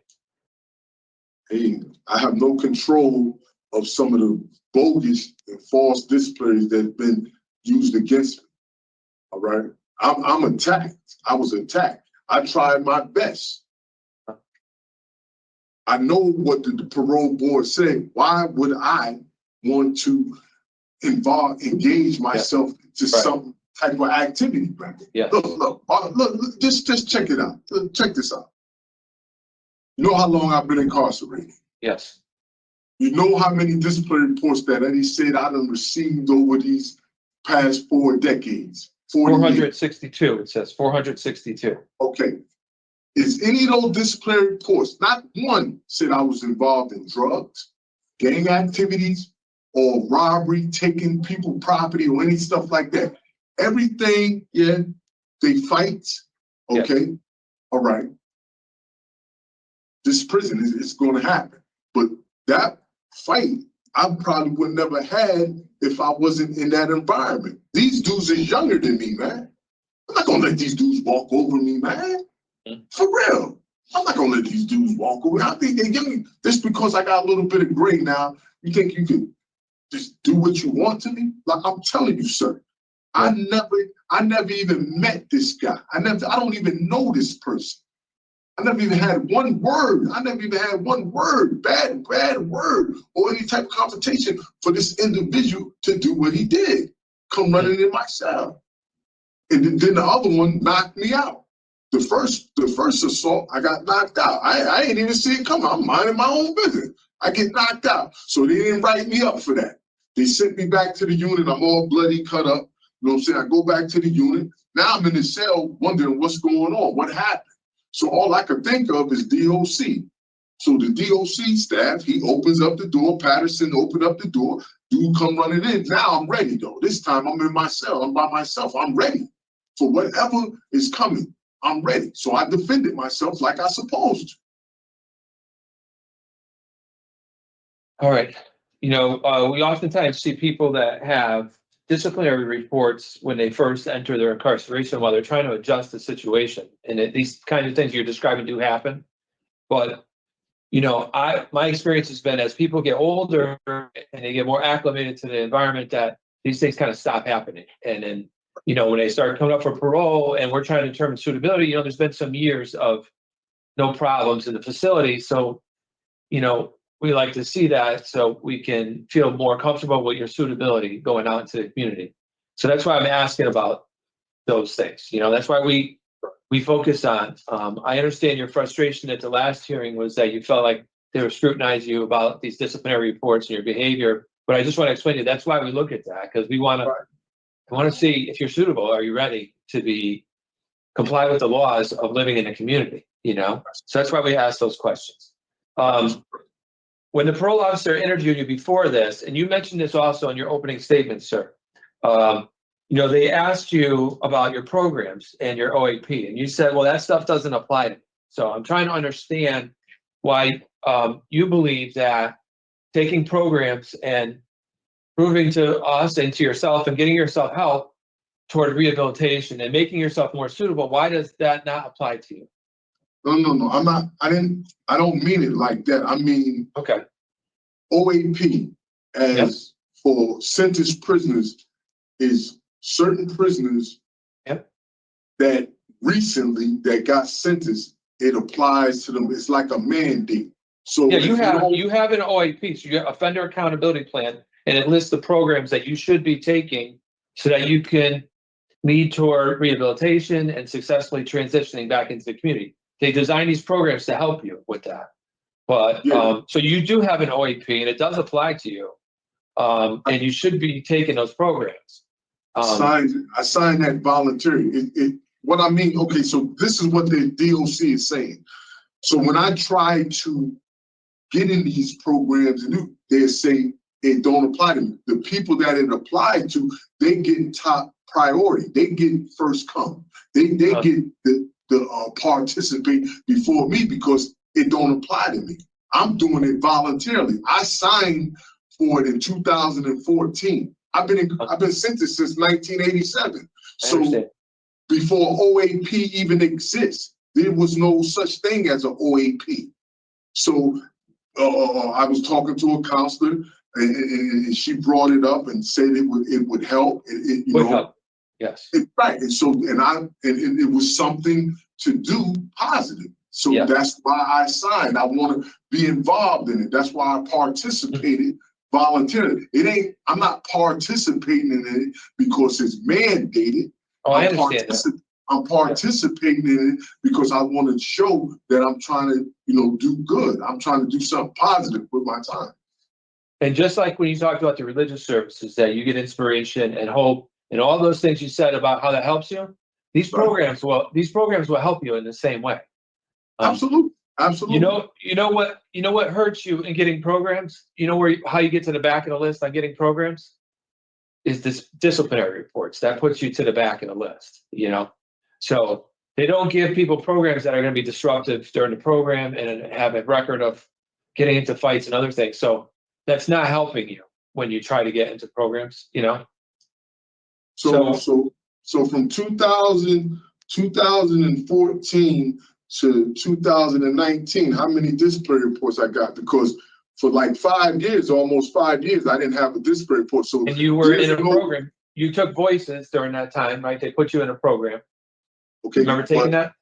Hey, I have no control of some of the bogus and false disciplinaries that have been used against me. All right. I'm attacked. I was attacked. I tried my best. I know what the parole board said. Why would I want to engage myself to some type of activity, man. Yeah. Look, just check it out. Check this out. You know how long I've been incarcerated? Yes. You know how many disciplinary reports that Eddie said I done received over these past 4 decades? 462, it says 462. Okay. Is any of those disciplinary reports, not one said I was involved in drugs, gang activities, or robbery, taking people property, or any stuff like that? Everything, yeah, they fight. Okay. All right. This prison is going to happen. But that fight, I probably would never had if I wasn't in that environment. These dudes are younger than me, man. I'm not gonna let these dudes walk over me, man. For real. I'm not gonna let these dudes walk over. I think they're young. Just because I got a little bit of gray now, you think you could just do what you want to me? Like I'm telling you, sir. I never even met this guy. I don't even know this person. I never even had one word. I never even had one word, bad word, or any type of confrontation for this individual to do what he did. Come running in my cell. And then the other one knocked me out. The first assault, I got knocked out. I ain't even see it coming. I'm minding my own business. I get knocked out. So they didn't write me up for that. They sent me back to the unit. I'm all bloody, cut up. You know what I'm saying? I go back to the unit. Now I'm in the cell wondering what's going on, what happened. So all I could think of is DOC. So the DOC staff, he opens up the door. Patterson opened up the door. Dude come running in. Now I'm ready though. This time I'm in my cell. I'm by myself. I'm ready for whatever is coming. I'm ready. So I defended myself like I supposed to. All right. You know, we oftentimes see people that have disciplinary reports when they first enter their incarceration while they're trying to adjust the situation. And these kinds of things you're describing do happen. But, you know, my experience has been as people get older and they get more acclimated to the environment that these things kind of stop happening. And then, you know, when they start coming up for parole and we're trying to determine suitability, you know, there's been some years of no problems in the facility. So, you know, we like to see that so we can feel more comfortable with your suitability going out into the community. So that's why I'm asking about those things. You know, that's why we focus on. I understand your frustration at the last hearing was that you felt like they were scrutinizing you about these disciplinary reports and your behavior. But I just want to explain to you that's why we look at that, because we want to see if you're suitable. Are you ready to comply with the laws of living in a community? You know, so that's why we ask those questions. When the parole officer interviewed you before this, and you mentioned this also in your opening statement, sir, you know, they asked you about your programs and your OAP, and you said, well, that stuff doesn't apply to me. So I'm trying to understand why you believe that taking programs and proving to us and to yourself and getting yourself help toward rehabilitation and making yourself more suitable, why does that not apply to you? No. I'm not. I don't mean it like that. I mean, okay. OAP as for sentenced prisoners is certain prisoners that recently that got sentenced. It applies to them. It's like a mandate. So yeah, you have an OAP, so you have offender accountability plan, and it lists the programs that you should be taking so that you can lead toward rehabilitation and successfully transitioning back into the community. They design these programs to help you with that. But so you do have an OAP and it does apply to you. And you should be taking those programs. I signed that voluntarily. What I mean, okay, so this is what the DOC is saying. So when I try to get in these programs, and they say it don't apply to me. The people that it applied to, they get top priority. They get first come. They get the participate before me because it don't apply to me. I'm doing it voluntarily. I signed for it in 2014. I've been sentenced since 1987. So before OAP even exists, there was no such thing as an OAP. So I was talking to a counselor and she brought it up and said it would help. Help. Yes. Right. And so it was something to do positive. So that's why I signed. I want to be involved in it. That's why I participated voluntarily. It ain't, I'm not participating in it because it's mandated. Oh, I understand that. I'm participating in it because I want to show that I'm trying to, do good. I'm trying to do something positive with my time. And just like when you talked about the religious services, that you get inspiration and hope and all those things you said about how that helps you, these programs will help you in the same way. Absolutely. Absolutely. You know what hurts you in getting programs? You know how you get to the back of the list on getting programs? Is this disciplinary reports. That puts you to the back of the list, So they don't give people programs that are going to be disruptive during the program and have a record of getting into fights and other things. So that's not helping you when you try to get into programs, So from 2014 to 2019, how many disciplinary reports I got? Because for like 5 years, almost 5 years, I didn't have a disciplinary report. So and you were in a program. You took voices during that time, right? They put you in a program. Okay. Remember taking that?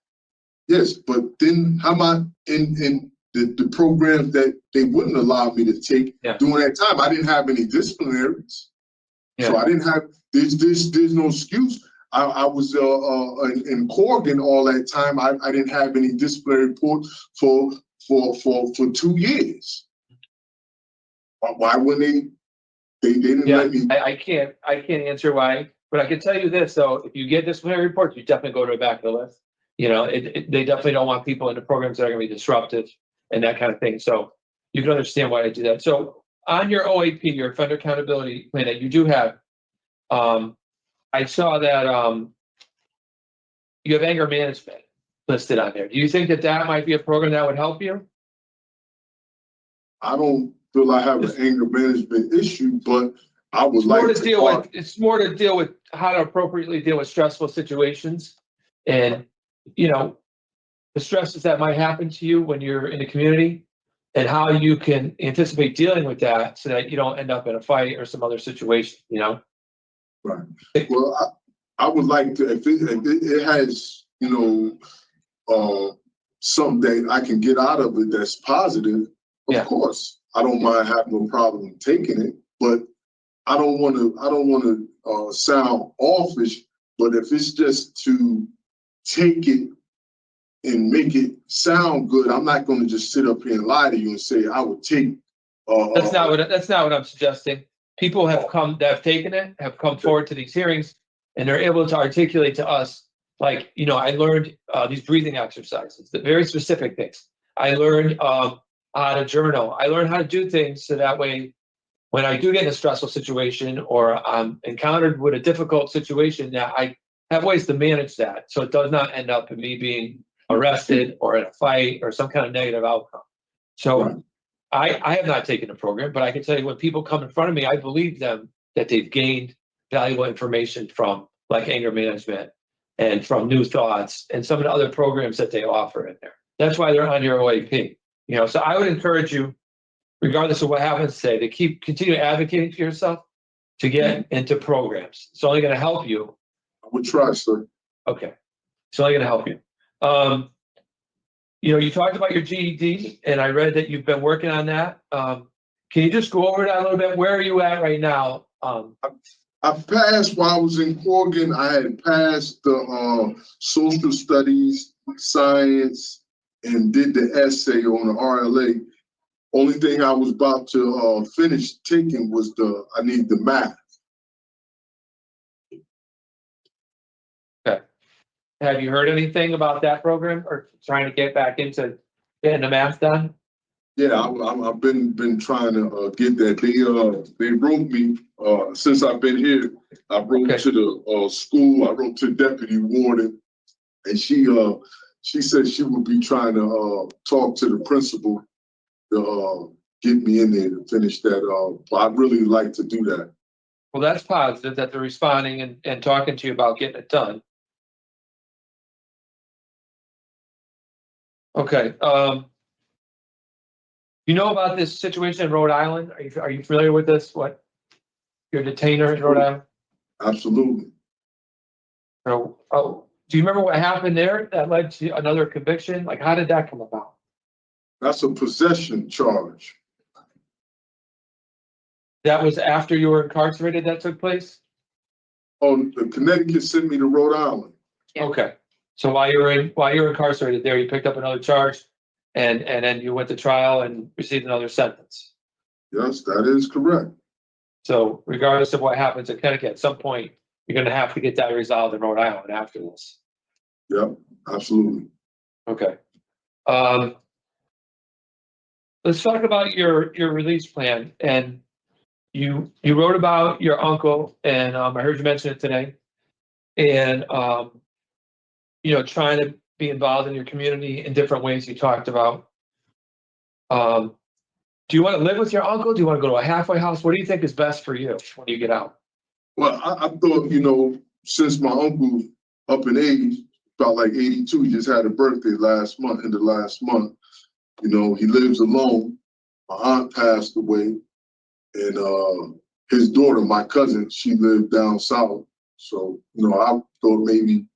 Yes, but then how am I in the programs that they wouldn't allow me to take during that time? I didn't have any disciplinaries. Yeah. So I didn't have, there's no excuse. I was in Corrigan all that time. I didn't have any disciplinary report for 2 years. Why wouldn't they didn't let me? I can't answer why, but I can tell you this though: if you get disciplinary reports, you definitely go to the back of the list. They definitely don't want people in the programs that are going to be disruptive and that kind of thing. So you can understand why I do that. So on your OAP, your offender accountability plan that you do have, I saw that you have anger management listed on there. Do you think that might be a program that would help you? I don't feel I have an anger management issue, but I would like to deal with. It's more to deal with how to appropriately deal with stressful situations, and the stresses that might happen to you when you're in the community, and how you can anticipate dealing with that so that you don't end up in a fight or some other situation. Right. Well, I would like to, if it has, something that I can get out of it that's positive, of course, I don't mind having no problem taking it, but I don't want to sound offish, but if it's just to take it and make it sound good, I'm not going to just sit up here and lie to you and say I would take. That's not what I'm suggesting. People that have taken it, have come forward to these hearings, and they're able to articulate to us, like, I learned these breathing exercises, the very specific things. I learned how to journal. I learned how to do things so that way, when I do get in a stressful situation or I'm encountered with a difficult situation, that I have ways to manage that, so it does not end up in me being arrested or in a fight or some kind of negative outcome. So. Right. I have not taken a program, but I can tell you when people come in front of me, I believe them that they've gained valuable information from like anger management and from new thoughts and some of the other programs that they offer in there. That's why they're on your OAP. So I would encourage you, regardless of what happens today, to continue advocating for yourself to get into programs. It's only going to help you. I would try, sir. Okay. It's only going to help you. You talked about your GED, and I read that you've been working on that. Can you just go over that a little bit? Where are you at right now? I passed while I was in Corrigan. I had passed the social studies, science, and did the essay on the RLA. Only thing I was about to finish taking was I need the math. Okay. Have you heard anything about that program or trying to get back into getting the math done? Yeah, I've been trying to get that. They wrote me since I've been here. I wrote to the school. I wrote to deputy warden, and she said she would be trying to talk to the principal to get me in there to finish that. I'd really like to do that. Well, that's positive that they're responding and talking to you about getting it done. Okay. You know about this situation in Rhode Island? Are you familiar with this? What your detainer in Rhode Island? Absolutely. So, do you remember what happened there that led to another conviction? Like, how did that come about? That's a possession charge. That was after you were incarcerated that took place? Oh, the Connecticut sent me to Rhode Island. Yeah. Okay. So while you were incarcerated there, you picked up another charge and then you went to trial and received another sentence. Yes, that is correct. So regardless of what happens in Connecticut, at some point, you're gonna have to get that resolved in Rhode Island after this. Yep, absolutely. Okay. Let's talk about your release plan. And you wrote about your uncle, and I heard you mention it today. And trying to be involved in your community in different ways you talked about. Do you want to live with your uncle? Do you want to go to a halfway house? What do you think is best for you when you get out? Well, I thought, since my uncle up in age, about like 82, he just had a birthday in the last month. He lives alone. My aunt passed away, and his daughter, my cousin, she lived down south. So, I thought maybe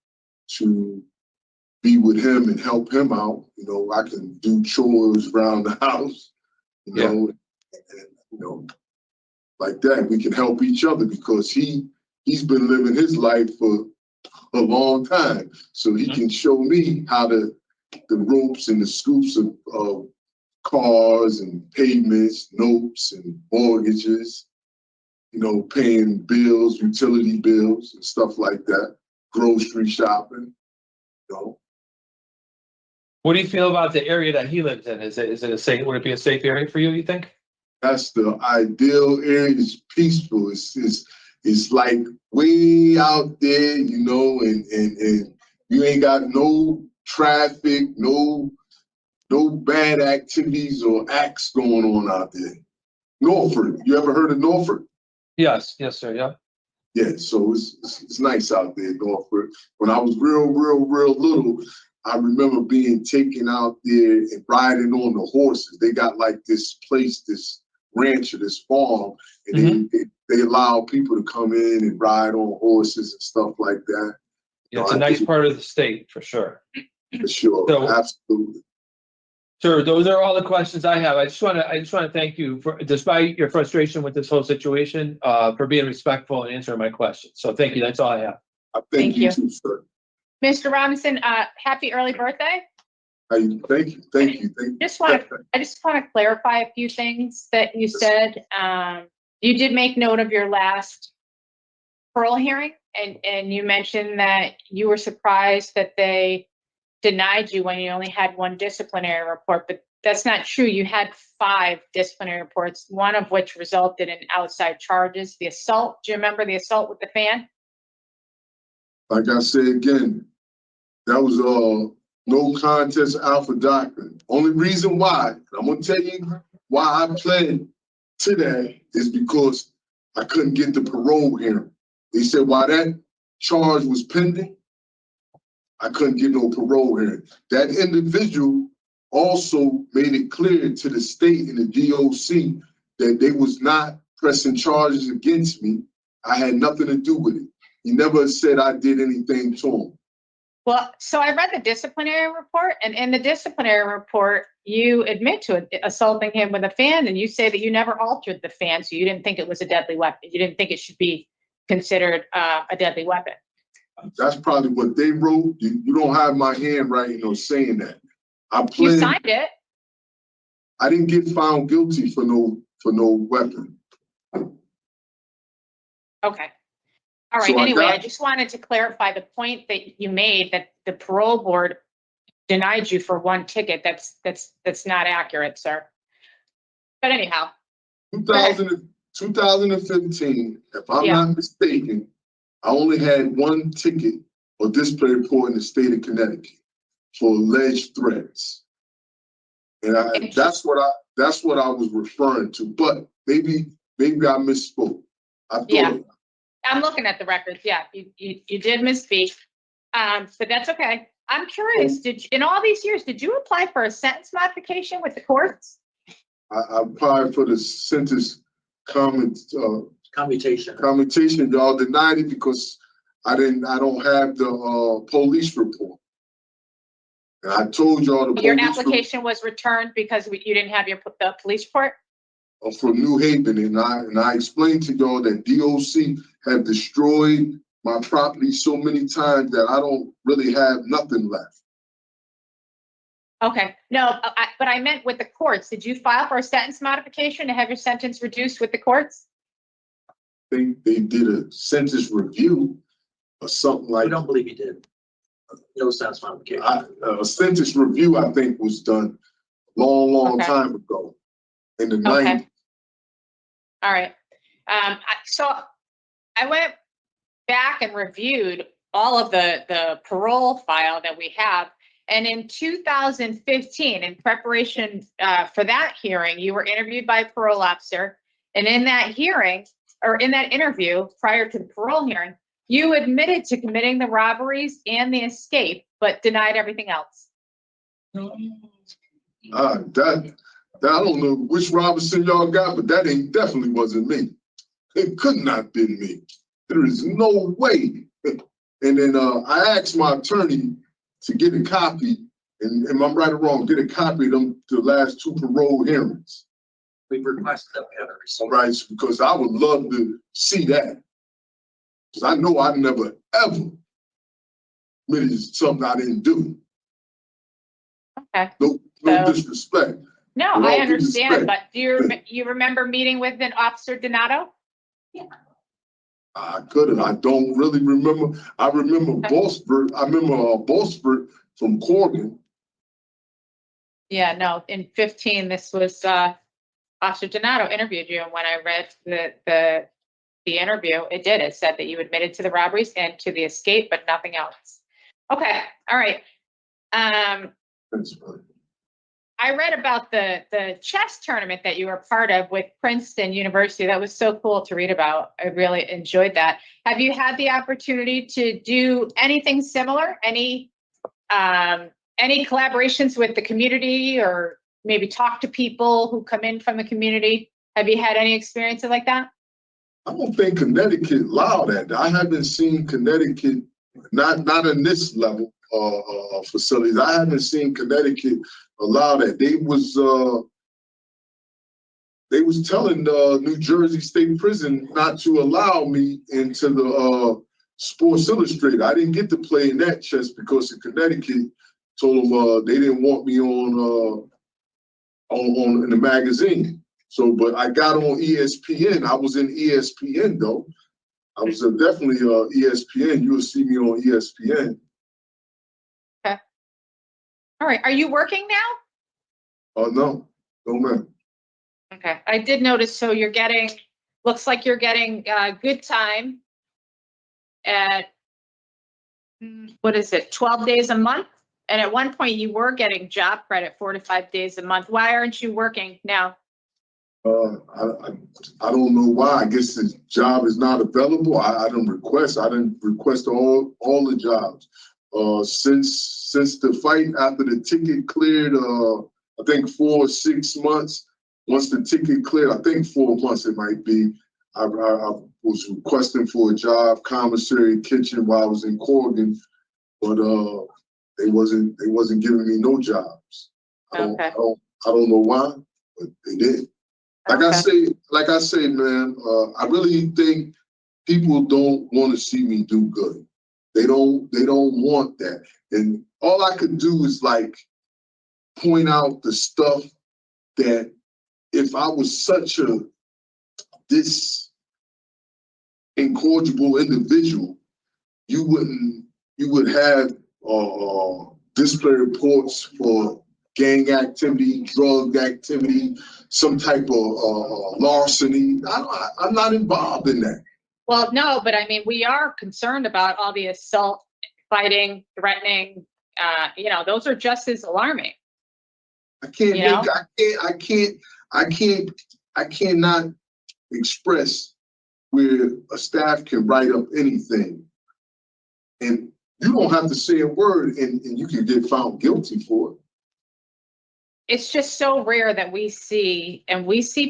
to be with him and help him out. I can do chores around the house, and like that. We can help each other because he's been living his life for a long time. So he can show me how the ropes and the scoops of cars and payments, notes and mortgages, paying bills, utility bills and stuff like that, grocery shopping, What do you feel about the area that he lives in? Is it a safe? Would it be a safe area for you? You think? That's the ideal area. It's peaceful. It's like way out there, and you ain't got no traffic, no bad activities or acts going on out there. Norfolk, you ever heard of Norfolk? Yes, sir. Yeah. Yeah, so it's nice out there, Norfolk. When I was real little, I remember being taken out there and riding on the horses. They got like this place, this ranch or this farm, and they allow people to come in and ride on horses and stuff like that. Yeah, it's a nice part of the state for sure. For sure, So, absolutely. Sure, those are all the questions I have. I just want to thank you for, despite your frustration with this whole situation, for being respectful and answering my questions. So thank you. That's all I have. I thank you too, sir. Mr. Robinson, happy early birthday. Thank you. I just want to clarify a few things that you said. You did make note of your last parole hearing, and you mentioned that you were surprised that they denied you when you only had one disciplinary report, but that's not true. You had 5 disciplinary reports, one of which resulted in outside charges. The assault, do you remember the assault with the fan? Like I said again, that was no contest alpha doctrine. Only reason why, I'm gonna tell you why I pled today is because I couldn't get the parole hearing. They said while that charge was pending, I couldn't get no parole hearing. That individual also made it clear to the state and the DOC that they was not pressing charges against me. I had nothing to do with it. He never said I did anything to him. Well, so I read the disciplinary report, and in the disciplinary report, you admit to assaulting him with a fan, and you say that you never altered the fan, so you didn't think it was a deadly weapon. You didn't think it should be considered a deadly weapon. That's probably what they wrote. You don't have my handwriting saying that. You signed it. I didn't get found guilty for no weapon. Okay. All right. So anyway, I just wanted to clarify the point that you made that the parole board denied you for 1 ticket. That's not accurate, sir. But anyhow. 2015, if I'm not mistaken, I only had 1 ticket or disciplinary report in the state of Connecticut for alleged threats. And that's what I was referring to. But maybe I misspoke. I'm looking at the records. Yeah, you did misspeak. But that's okay. I'm curious, in all these years, did you apply for a sentence modification with the courts? I applied for the sentence Commutation. Y'all denied it because I don't have the police report. And I told y'all Your application was returned because you didn't have the police report? from New Haven, and I explained to y'all that DOC have destroyed my property so many times that I don't really have nothing left. Okay, no, but I meant with the courts. Did you file for a sentence modification to have your sentence reduced with the courts? They did a sentence review or something I like don't believe he did. No sense modification. a sentence review, I think, was done long Okay. time ago in the Okay. 90s. All right. So I went back and reviewed all of the parole file that we have. And in 2015, in preparation for that hearing, you were interviewed by a parole officer. And in that hearing, or in that interview prior to the parole hearing, you admitted to committing the robberies and the escape, but denied everything else. That I don't know which Robinson y'all got, but that definitely wasn't me. It could not have been me. There is no way. And then I asked my attorney to get a copy, and am I right or wrong, get a copy of them the last 2 parole hearings. We've requested that we have it received. All right, because I would love to see that. Because I know I never, ever admitted something I didn't do. Okay. No So- disrespect. No, With I all due understand, respect. but do you remember meeting with an Officer Donato? I couldn't. I don't really remember. I remember Bosford. I remember Bosford from Corgan. Yeah, no, in 15, this was Officer Donato interviewed you, and when I read the interview, it said that you admitted to the robberies and to the escape, but nothing else. Okay, all right. That's fine. I read about the chess tournament that you were part of with Princeton University. That was so cool to read about. I really enjoyed that. Have you had the opportunity to do anything similar? Any collaborations with the community, or maybe talk to people who come in from the community? Have you had any experiences like that? I don't think Connecticut allowed that. I haven't seen Connecticut, not in this level facilities. I haven't seen Connecticut allow that. They was telling New Jersey State Prison not to allow me into the Sports Illustrated. I didn't get to play in that chess because in Connecticut told them they didn't want me on in the magazine. So, but I got on ESPN. I was in ESPN though. I was definitely ESPN. You will see me on ESPN. Okay. All right. Are you working now? No, ma'am. Okay. I did notice. So looks like you're getting good time at, what is it, 12 days a month? And at one point you were getting job credit 4 to 5 days a month. Why aren't you working now? I don't know why. I guess the job is not available. I didn't request all the jobs. Since the fight, after the ticket cleared, I think 4 or 6 months. Once the ticket cleared, I think 4 months it might be. I was requesting for a job, commissary, kitchen, while I was in Corgan, but they wasn't giving me no jobs. I don't know why, but they did. Like I say, man, I really think people don't want to see me do good. They don't want that. And all I could do is like point out the stuff that if I was such this incorrigible individual, you would have disciplinary reports for gang activity, drug activity, some type of larceny. I'm not involved in that. Well, no, but I mean, we are concerned about all the assault, fighting, threatening. Those are just as alarming. I cannot express where a staff can write up anything, and you don't have to say a word, and you can get found guilty for it. It's just so rare that we see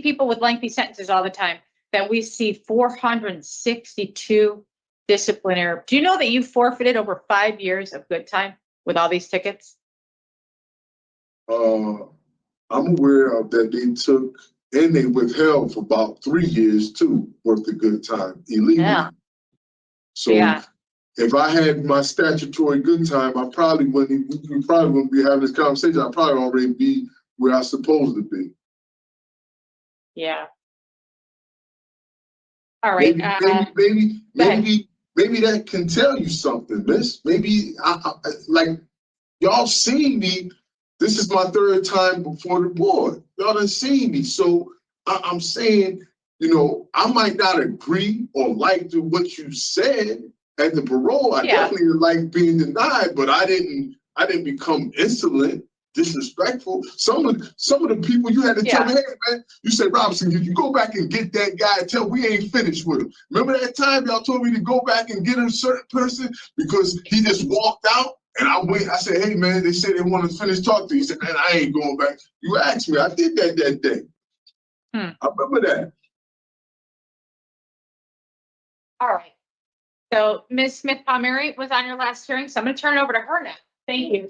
people with lengthy sentences all the time, that we see 462 disciplinary. Do you know that you forfeited over 5 years of good time with all these tickets? I'm aware of that. They took And they withheld for about 3 years too, worth of good time illegally. Yeah. So Yeah. if I had my statutory good time, I probably wouldn't, we probably wouldn't be having this conversation. I'd probably already be where I'm supposed to be. Yeah. All right. Maybe that can tell you something, miss. Maybe like y'all seen me. This is my 3rd time before the board. Y'all done seen me. So I'm saying, you know, I might not agree or like to what you said at the parole. I definitely like being denied, but I didn't become insolent, disrespectful. Some of the people you had to tell me, hey man, you said, Robinson, if you go back and get that guy and tell we ain't finished with him. Remember that time y'all told me to go back and get a certain person because he just walked out? And I went, I said, hey man, they said they want to finish talking to you. He said, man, I ain't going back. You asked me, I did that day. I remember that. All right. So Ms. Smith-Palmieri was on your last hearing, so I'm going to turn it over to her now. Thank you.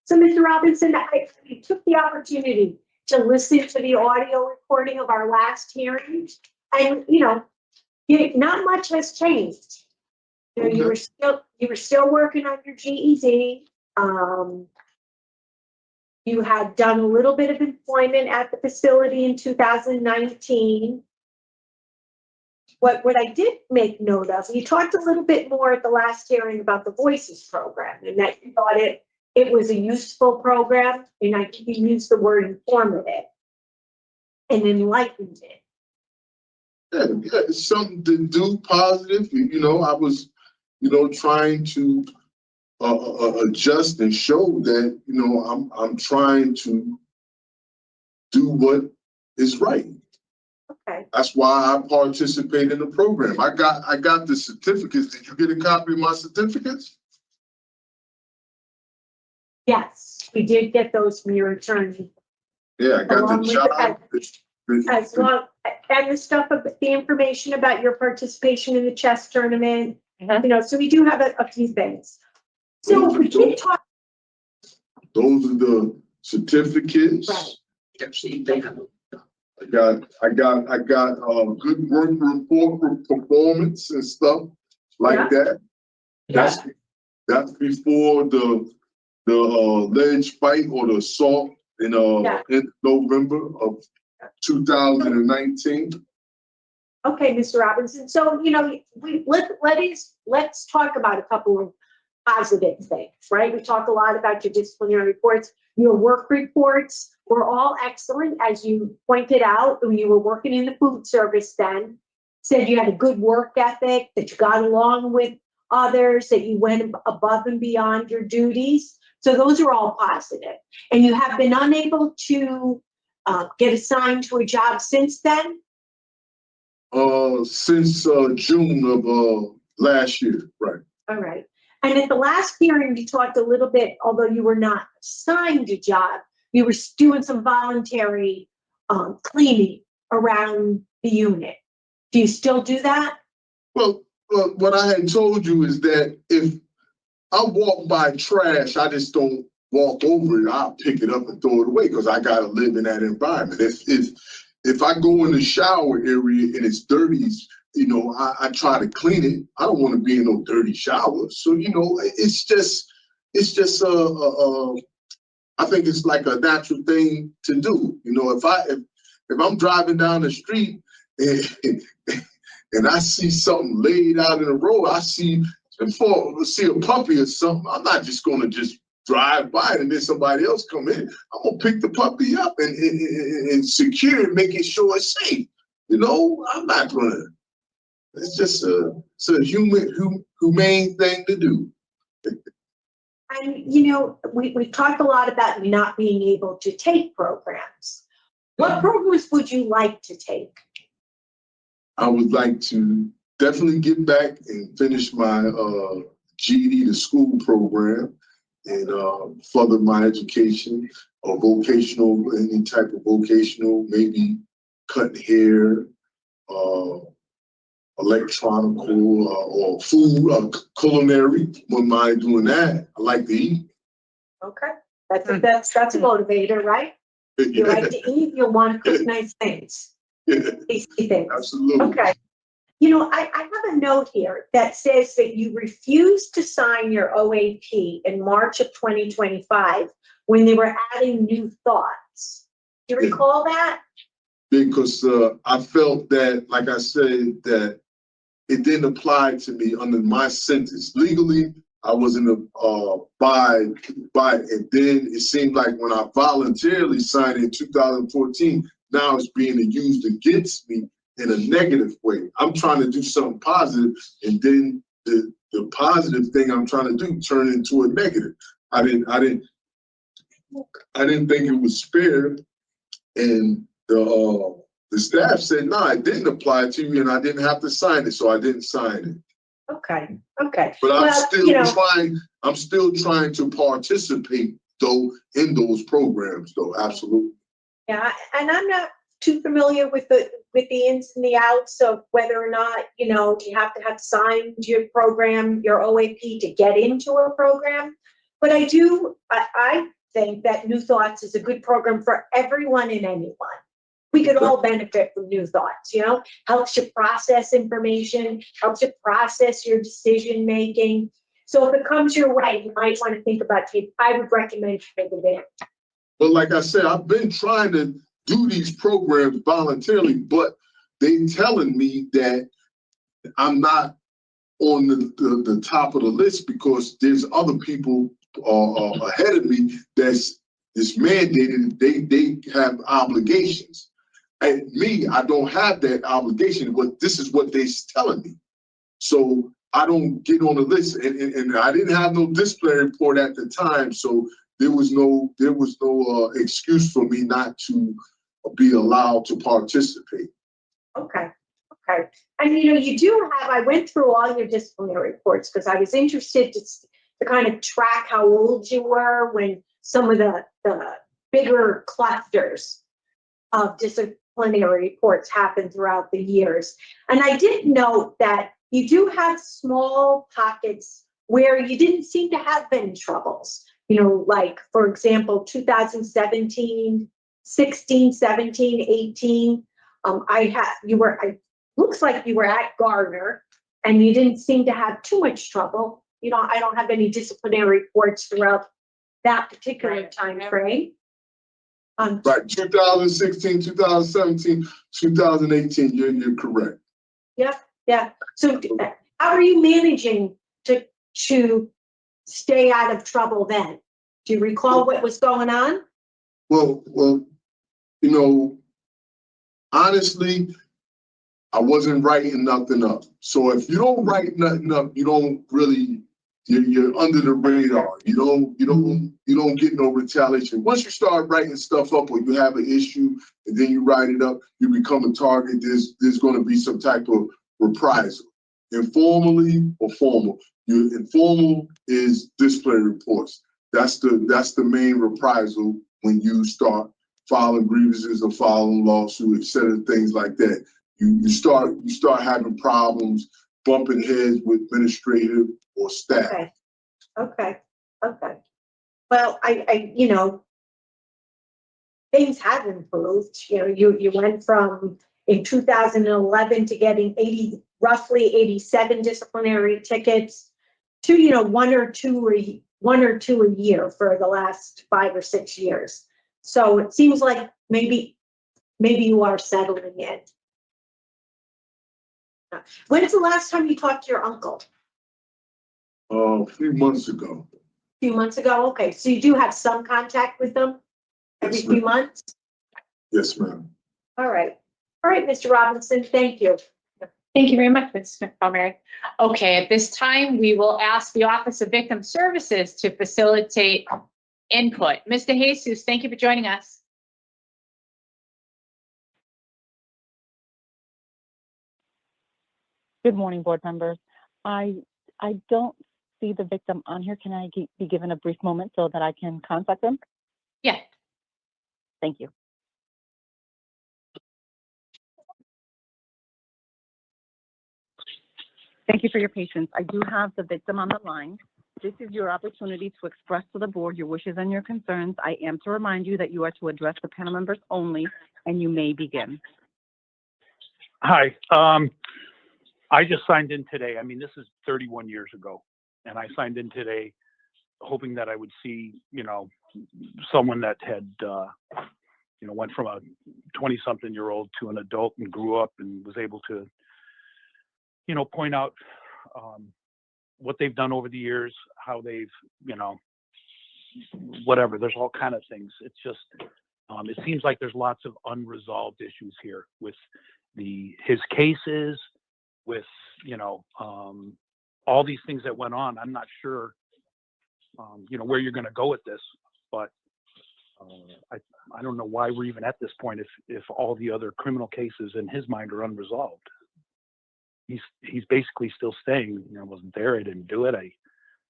So, Mr. Robinson, I took the opportunity to listen to the audio recording of our last hearing, and not much has changed. You were still working on your GED. You had done a little bit of employment at the facility in 2019. What I did make note of, you talked a little bit more at the last hearing about the Voices program, and that you thought it was a useful program, and I think you used the word informative and enlightened it. Yeah, it's something to do positive. I was, trying to adjust and show that, I'm trying to do what is right. Okay. That's why I participate in the program. I got the certificates. Did you get a copy of my certificates? Yes, we did get those from your attorney. Yeah, I got Along the with job. as well, and the stuff of the information about your participation in the chess tournament. So we do have a few things. So we can talk. Those are the certificates. Right. I got good work report performance and stuff like that. That's before the alleged fight or the assault in November of 2019. Okay, Mr. Robinson. So let's talk about a couple of positive things, right? We talk a lot about your disciplinary reports. Your work reports were all excellent, as you pointed out when you were working in the food service then. Said you had a good work ethic, that you got along with others, that you went above and beyond your duties. So those are all positive. And you have been unable to get assigned to a job since then? Since June of last year, right. All right. And at the last hearing, you talked a little bit, although you were not assigned a job, you were doing some voluntary cleaning around the unit. Do you still do that? Well, what I had told you is that if I walk by trash, I just don't walk over it. I'll pick it up and throw it away because I got to live in that environment. If I go in the shower area and it's dirty, I try to clean it. I don't want to be in no dirty shower. So, it's just I think it's like a natural thing to do. If I'm driving down the street and I see something laid out in the road, before I see a puppy or something, I'm not just going to just drive by it and then somebody else come in. I'm going to pick the puppy up and secure it, making sure it's safe. I'm not going to. It's just it's a humane thing to do. And, we've talked a lot about not being able to take programs. What programs would you like to take? I would like to definitely get back and finish my GED, the school program, and further my education or vocational, any type of vocational, maybe cutting hair, electronical or food, culinary. Wouldn't mind doing that. I like to eat. Okay, that's a motivator, right? You like to eat, you want to cook nice things, tasty things. Absolutely. Okay. You know, I have a note here that says that you refused to sign your OAP in March of 2025 when they were adding new thoughts. Do you recall that? Because I felt that, like I said, that it didn't apply to me under my sentence. Legally, I wasn't by it. And then it seemed like when I voluntarily signed in 2014, now it's being used against me in a negative way. I'm trying to do something positive, and then the positive thing I'm trying to do turned into a negative. I didn't think it was fair, and the staff said, no, it didn't apply to you, and I didn't have to sign it, so I didn't sign it. Okay, okay. But I'm Well, still you know, trying to participate though in those programs though, absolutely. yeah, and I'm not too familiar with the ins and the outs of whether or not, you know, you have to have signed your program, your OAP to get into a program. But I think that New Thoughts is a good program for everyone and anyone. We could all benefit from New Thoughts, you know, helps you process information, helps you process your decision making. So if it comes your way, you might want to think about it. I would recommend you take advantage. But like I said, I've been trying to do these programs voluntarily, but they telling me that I'm not on the top of the list because there's other people ahead of me that's mandated. They have obligations. And me, I don't have that obligation, but this is what they're telling me. So I don't get on the list, and I didn't have no disciplinary report at the time, so there was no excuse for me not to be allowed to participate. Okay, okay. And you know, you do have, I went through all your disciplinary reports because I was interested to kind of track how old you were when some of the bigger clusters of disciplinary reports happened throughout the years. And I did note that you do have small pockets where you didn't seem to have any troubles. You know, like, for example, 2017, 16, 17, 18. Looks like you were at Gardner and you didn't seem to have too much trouble. You know, I don't have any disciplinary reports throughout that particular time frame. Right, 2016, 2017, 2018, you're correct. Yeah. So how are you managing to stay out of trouble then? Do you recall what was going on? Well, you know, honestly, I wasn't writing nothing up. So if you don't write nothing up, you don't really, you're under the radar. You don't get no retaliation. Once you start writing stuff up or you have an issue and then you write it up, you become a target. There's going to be some type of reprisal, informally or formal. Your informal is disciplinary reports. That's the main reprisal when you start filing grievances or filing lawsuits, etc., things like that. You start having problems, bumping heads with administrative or staff. Okay. Well, I you know, things have improved. You know, you went from in 2011 to getting roughly 87 disciplinary tickets to, you know, one or two a year for the last 5 or 6 years. So it seems like maybe you are settling in. When's the last time you talked to your uncle? A few months ago. A few months ago? Okay, so you do have some contact with them every few months? Yes, ma'am. All right, Mr. Robinson, thank you. Thank you very much, Ms. Montgomery. Okay, at this time, we will ask the Office of Victim Services to facilitate input. Mr. Jesus, thank you for joining us. Good morning, board members. I don't see the victim on here. Can I be given a brief moment so that I can contact them? Yeah. Thank you. Thank you for your patience. I do have the victim on the line. This is your opportunity to express to the board your wishes and your concerns. I am to remind you that you are to address the panel members only, and you may begin. Hi, I just signed in today. I mean, this is 31 years ago, and I signed in today hoping that I would see, someone that had, went from a 20-something-year-old to an adult and grew up and was able to, point out what they've done over the years, how they've, whatever. There's all kind of things. It's just, it seems like there's lots of unresolved issues here with his cases, with, all these things that went on. I'm not sure, where you're going to go with this, but I don't know why we're even at this point if all the other criminal cases in his mind are unresolved. He's basically still saying, I wasn't there, I didn't do it,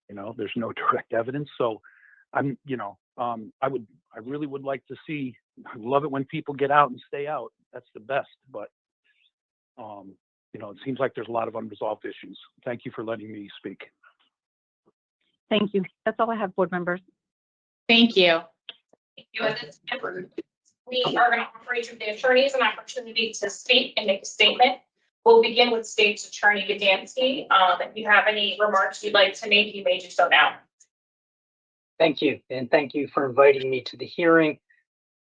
there's no direct evidence. So I really would like to see, I love it when people get out and stay out. That's the best, but it seems like there's a lot of unresolved issues. Thank you for letting me speak. Thank you. That's all I have, board members. Thank you. Thank you. At this time, we are going to offer each of the attorneys an opportunity to speak and make a statement. We'll begin with State's Attorney Gdansky. If you have any remarks you'd like to make, you may do so now. Thank you, and thank you for inviting me to the hearing.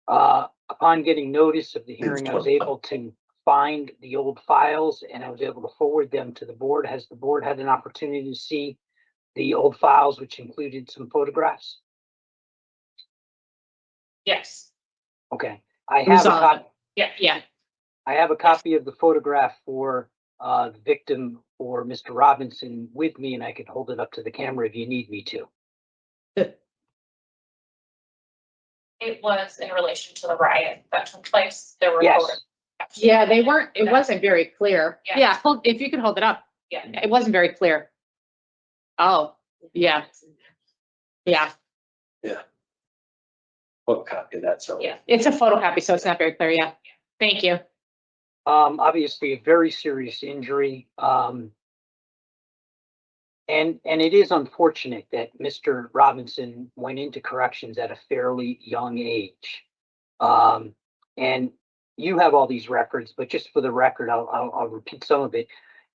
Upon getting notice of the hearing, I was able to find the old files and I was able to forward them to the board. Has the board had an opportunity to see the old files, which included some photographs? Yes. Okay, I have a copy. Yeah. I have a copy of the photograph for the victim, for Mr. Robinson, with me, and I could hold it up to the camera if you need me to. It was in relation to the riot that took place. There were Yes. photographs. Yeah, they weren't, it wasn't very clear. Yeah. Yeah, if you could hold it up. Yeah. It wasn't very clear. Oh, yeah. Yeah, Photocopy of that, so. Yeah. it's a photocopy, so it's not very clear. Yeah. Thank you. Obviously a very serious injury. And it is unfortunate that Mr. Robinson went into corrections at a fairly young age. And you have all these records, but just for the record, I'll repeat some of it.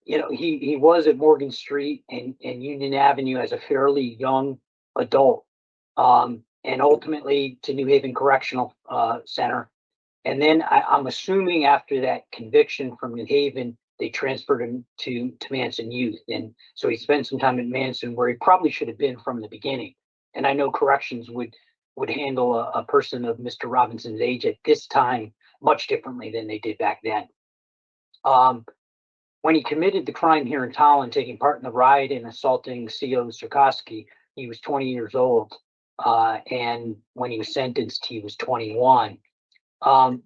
He was at Morgan Street and Union Avenue as a fairly young adult, and ultimately to New Haven Correctional Center. And then I'm assuming after that conviction from New Haven, they transferred him to Manson Youth. And so he spent some time at Manson where he probably should have been from the beginning. And I know corrections would handle a person of Mr. Robinson's age at this time much differently than they did back then. When he committed the crime here in Tallinn, taking part in the riot and assaulting C.O. Sarkowski, he was 20 years old. And when he was sentenced, he was 21. And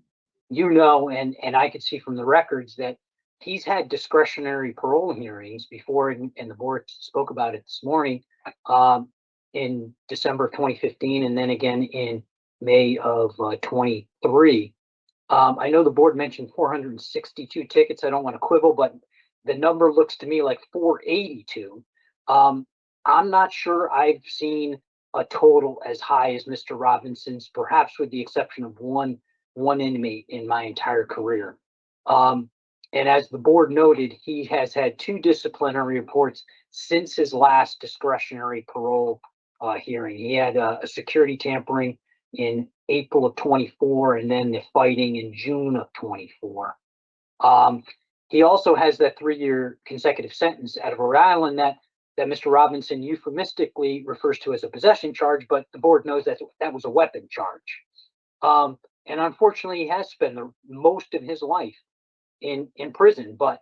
I could see from the records that he's had discretionary parole hearings before, and the board spoke about it this morning, in December of 2015, and then again in May of 23. I know the board mentioned 462 tickets. I don't want to quibble, but the number looks to me like 482. I'm not sure I've seen a total as high as Mr. Robinson's, perhaps with the exception of one inmate in my entire career. And as the board noted, he has had 2 disciplinary reports since his last discretionary parole hearing. He had a security tampering in April of 24, and then the fighting in June of 24. He also has that 3-year consecutive sentence out of Rhode Island that Mr. Robinson euphemistically refers to as a possession charge, but the board knows that that was a weapon charge. And unfortunately, he has spent most of his life in prison. But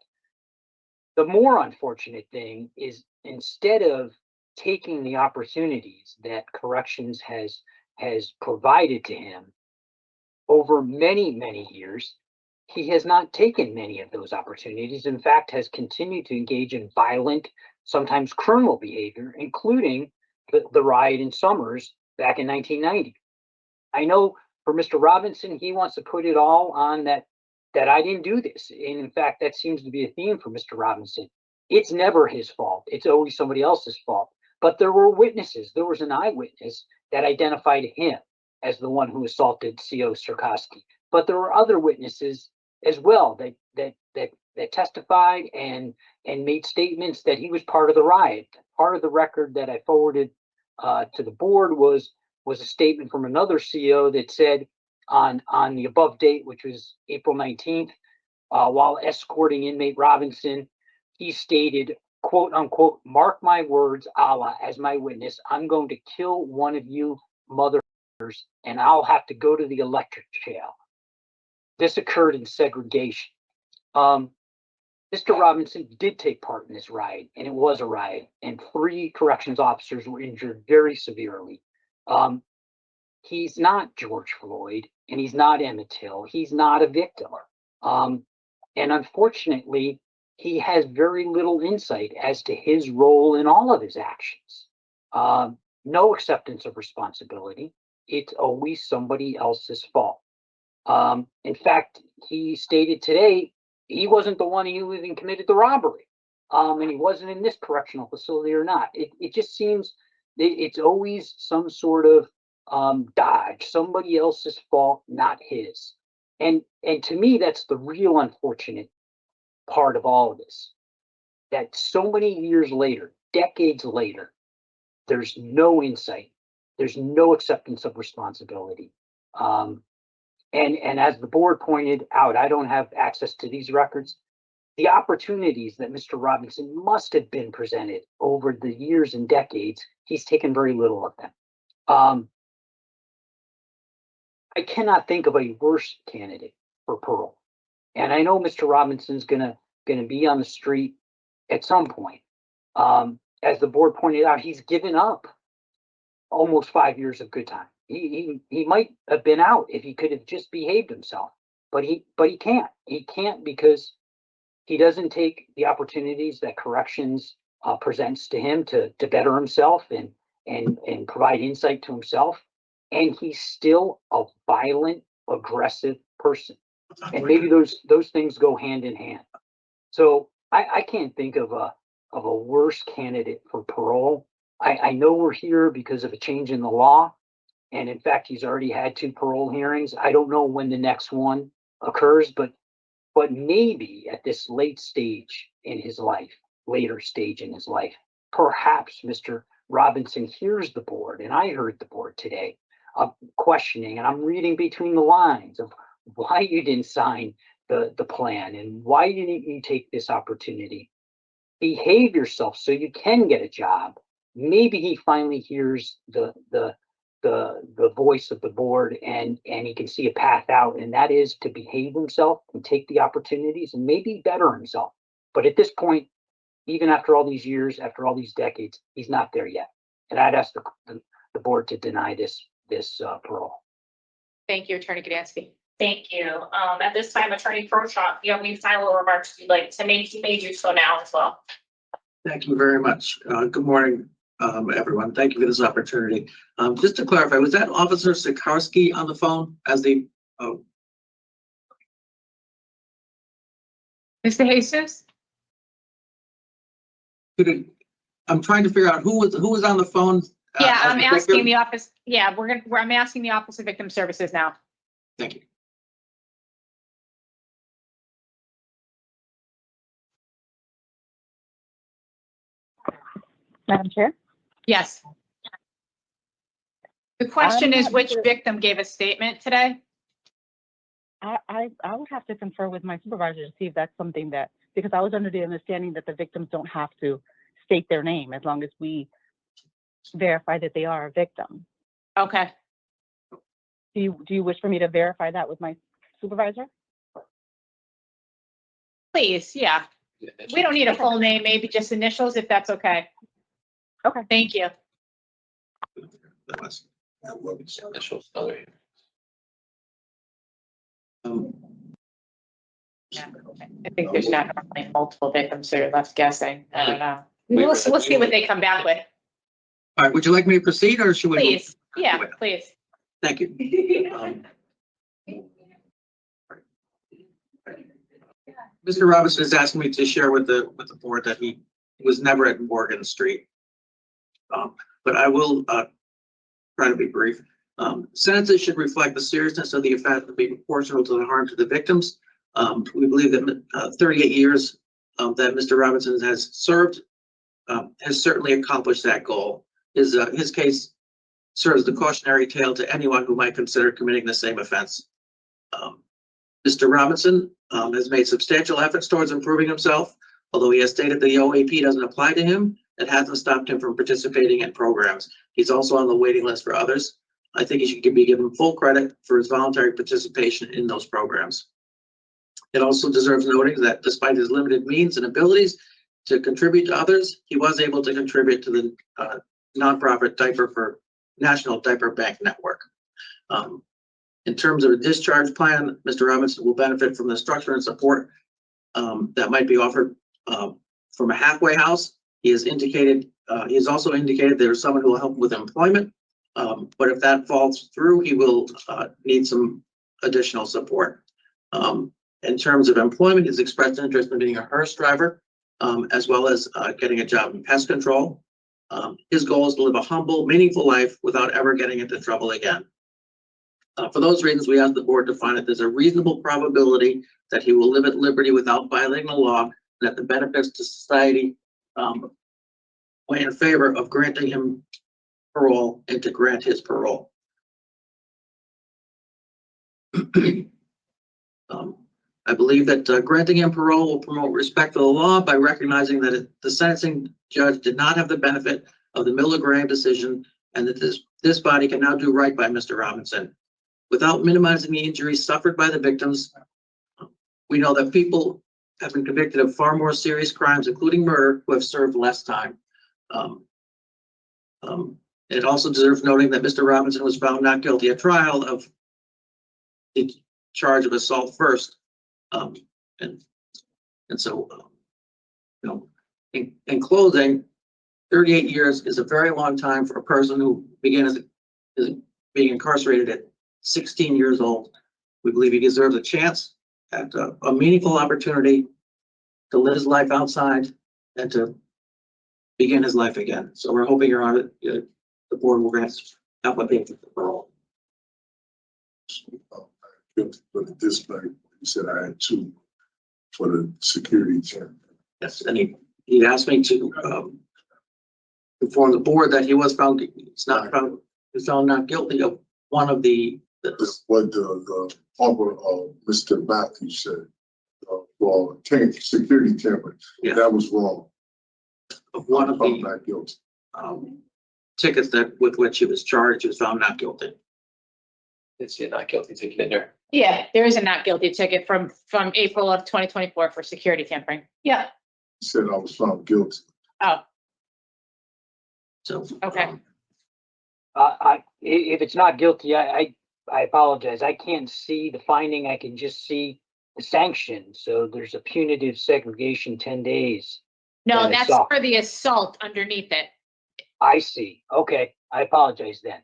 the more unfortunate thing is, instead of taking the opportunities that corrections has provided to him over many, many years, he has not taken many of those opportunities. In fact, has continued to engage in violent, sometimes criminal behavior, including the riot in Summers back in 1990. I know for Mr. Robinson, he wants to put it all on that I didn't do this. And in fact, that seems to be a theme for Mr. Robinson. It's never his fault. It's always somebody else's fault. But there were witnesses. There was an eyewitness that identified him as the one who assaulted CO Sarkowski. But there were other witnesses as well that testified and made statements that he was part of the riot. Part of the record that I forwarded to the board was a statement from another CO that said on the above date, which was April 19th, while escorting inmate Robinson, he stated, quote unquote, mark my words, Allah, as my witness, I'm going to kill one of you mothers and I'll have to go to the electric chair. This occurred in segregation. Mr. Robinson did take part in this riot, and it was a riot, and 3 corrections officers were injured very severely. He's not George Floyd, and he's not Emmett Till. He's not a victim. And unfortunately, he has very little insight as to his role in all of his actions. No acceptance of responsibility. It's always somebody else's fault. In fact, he stated today he wasn't the one who even committed the robbery. And he wasn't in this correctional facility or not. It just seems it's always some sort of dodge, somebody else's fault, not his. And to me, that's the real unfortunate part of all of this. That so many years later, decades later, there's no insight. There's no acceptance of responsibility. And as the board pointed out, I don't have access to these records. The opportunities that Mr. Robinson must have been presented over the years and decades, he's taken very little of them. I cannot think of a worse candidate for parole. And I know Mr. Robinson's gonna be on the street at some point. As the board pointed out, he's given up almost 5 years of good time. He might have been out if he could have just behaved himself, but he can't. He can't because he doesn't take the opportunities that corrections presents to him to better himself and provide insight to himself. And he's still a violent, aggressive person. And maybe those things go hand in hand. So I can't think of a worse candidate for parole. I know we're here because of a change in the law. And in fact, he's already had 2 parole hearings. I don't know when the next one occurs, but maybe at this later stage in his life, perhaps Mr. Robinson hears the board, and I heard the board today, questioning, and I'm reading between the lines of why you didn't sign the plan and why didn't you take this opportunity. Behave yourself so you can get a job. Maybe he finally hears the voice of the board and he can see a path out, and that is to behave himself and take the opportunities and maybe better himself. But at this point, even after all these years, after all these decades, he's not there yet. And I'd ask the board to deny this parole. Thank you, Attorney Gdansky. Thank you. At this time, Attorney Croshaw, if you have any final remarks you'd like to make, you may do so now as well. Thank you very much. Good morning, everyone. Thank you for this opportunity. Just to clarify, was that Officer Sarkowski on the phone as the? Mr. Jesus? I'm trying to figure out who was on the phone. Yeah, as I'm the asking victim? the office. Yeah, I'm asking the Office of Victim Services now. Thank you. Madam Chair? Yes. The question I'm is not which sure. victim gave a statement today? I would have to confer with my supervisor to see if that's something that, because I was under the understanding that the victims don't have to state their name as long as we verify that they are a victim. Okay. Do you wish for me to verify that with my supervisor? Please, yeah. We don't need a full name, maybe just initials if that's okay. Okay. Thank you. Initials, oh, wait. I think there's not normally multiple victims that are left guessing. I don't know. We We'll were- see what they come back with. All right, would you like me to proceed or should we? Please. Yeah, please. Thank you. Mr. Robinson is asking me to share with the board that he was never at Morgan Street. But I will try to be brief. Sentences should reflect the seriousness of the offense and be proportional to the harm to the victims. We believe that 38 years that Mr. Robinson has served has certainly accomplished that goal. His case serves the cautionary tale to anyone who might consider committing the same offense. Mr. Robinson has made substantial efforts towards improving himself. Although he has stated the OAP doesn't apply to him, it hasn't stopped him from participating in programs. He's also on the waiting list for others. I think he should be given full credit for his voluntary participation in those programs. It also deserves noting that despite his limited means and abilities to contribute to others, he was able to contribute to the nonprofit National Diaper Bank Network. In terms of a discharge plan, Mr. Robinson will benefit from the structure and support that might be offered from a halfway house. He has also indicated there's someone who will help with employment. But if that falls through, he will need some additional support. In terms of employment, he's expressed interest in being a hearse driver, as well as getting a job in pest control. His goal is to live a humble, meaningful life without ever getting into trouble again. For those reasons, we ask the board to find that there's a reasonable probability that he will live at liberty without violating the law, and that the benefits to society weigh in favor of granting him parole and to grant his parole. I believe that granting him parole will promote respect for the law by recognizing that the sentencing judge did not have the benefit of the Miller-Graham decision, and that this body can now do right by Mr. Robinson. Without minimizing the injuries suffered by the victims, we know that people have been convicted of far more serious crimes, including murder, who have served less time. It also deserves noting that Mr. Robinson was found not guilty at trial of the charge of assault first. And so, in closing, 38 years is a very long time for a person who began as being incarcerated at 16 years old. We believe he deserves a chance at a meaningful opportunity to live his life outside and to begin his life again. So we're hoping you're on it. The board will grant application for parole. For the display, you said I had 2 for the security check. Yes, and he asked me to inform the board that he was found, he's found not guilty of one of the. What the Mr. Matthews said, for security tampering, Yeah. that was wrong. Of one of Found the not guilty. tickets with which he was charged, he was found not guilty. It's a not guilty ticket in there. Yeah, there is a not guilty ticket from April of 2024 for security tampering. Yeah. He said I was found guilty. Oh, So. okay. If it's not guilty, I apologize. I can't see the finding. I can just see the sanction. So there's a punitive segregation 10 days. No, And that's assault. for the assault underneath it. I see. Okay, I apologize then.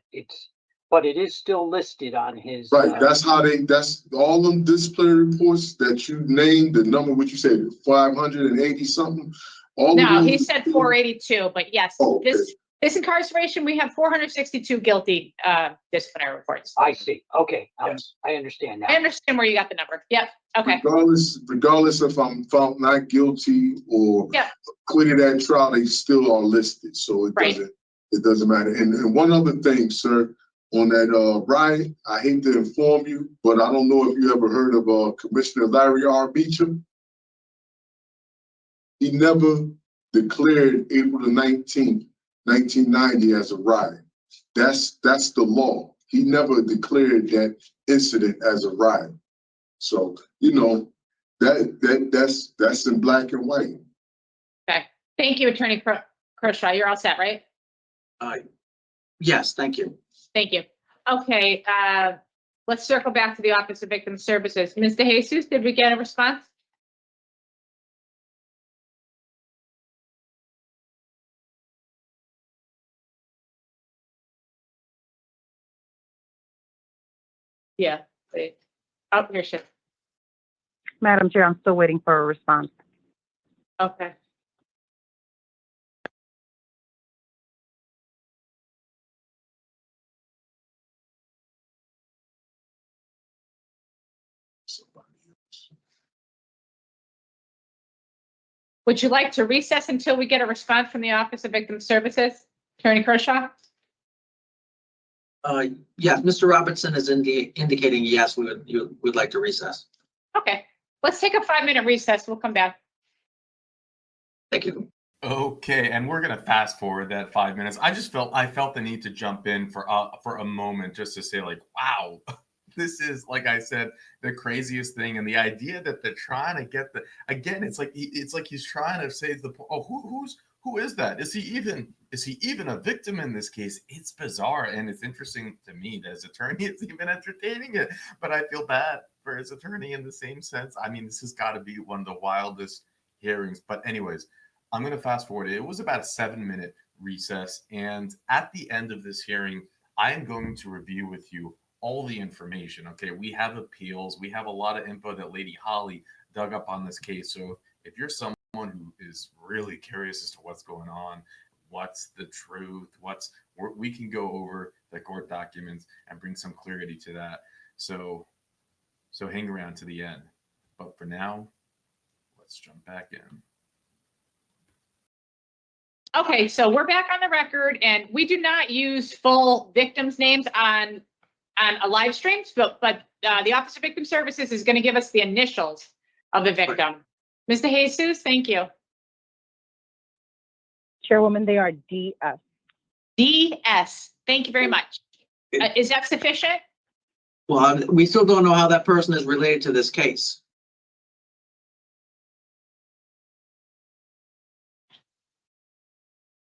But it is still listed on his. Right, that's all them disciplinary reports that you named, the number, what you said, 580 something. All No, of he those- said 482, but yes, Oh, okay. this incarceration, we have 462 guilty disciplinary reports. I see. Okay, Yes. I understand now. I understand where you got the number. Yep. Okay. Regardless if I'm found not guilty or Yeah. acquitted at trial, they still are listed, so Right. it doesn't matter. And one other thing, sir, on that riot, I hate to inform you, but I don't know if you ever heard of Commissioner Larry R. Beecham. He never declared April the 19th, 1990 as a riot. That's the law. He never declared that incident as a riot. So, that's in black and white. Okay. Thank you, Attorney Kershaw. You're all set, right? Yes, thank you. Thank you. Okay, let's circle back to the Office of Victim Services. Ms. DeJesus, did we get a response? Yeah, please. Oh, here she is. Madam Chair, I'm still waiting for a response. Okay. somebody else. Would you like to recess until we get a response from the Office of Victim Services? Attorney Kershaw? Yeah, Mr. Robinson is indicating yes, you would like to recess. Okay, let's take a 5-minute recess. We'll come back. Thank you. Okay, and we're gonna fast forward that 5 minutes. I felt the need to jump in for a moment just to say, like, wow, this is, like I said, the craziest thing. And the idea that they're trying to get it's like he's trying to say who is that? Is he even a victim in this case? It's bizarre, and it's interesting to me that his attorney is even entertaining it. But I feel bad for his attorney in the same sense. I mean, this has got to be one of the wildest hearings. But anyways, I'm going to fast forward. It was about a 7-minute recess. And at the end of this hearing, I am going to review with you all the information. Okay, we have appeals. We have a lot of info that Lady Holly dug up on this case. So if you're someone who is really curious as to what's going on, what's the truth, we can go over the court documents and bring some clarity to that. So hang around to the end. But for now, let's jump back in. Okay, so we're back on the record, and we do not use full victims' names on a live stream, but the Office of Victim Services is going to give us the initials of the victim. Mr. Jesus, thank you. Chairwoman, they are DS. DS, thank you very much. Is that sufficient? Well, we still don't know how that person is related to this case.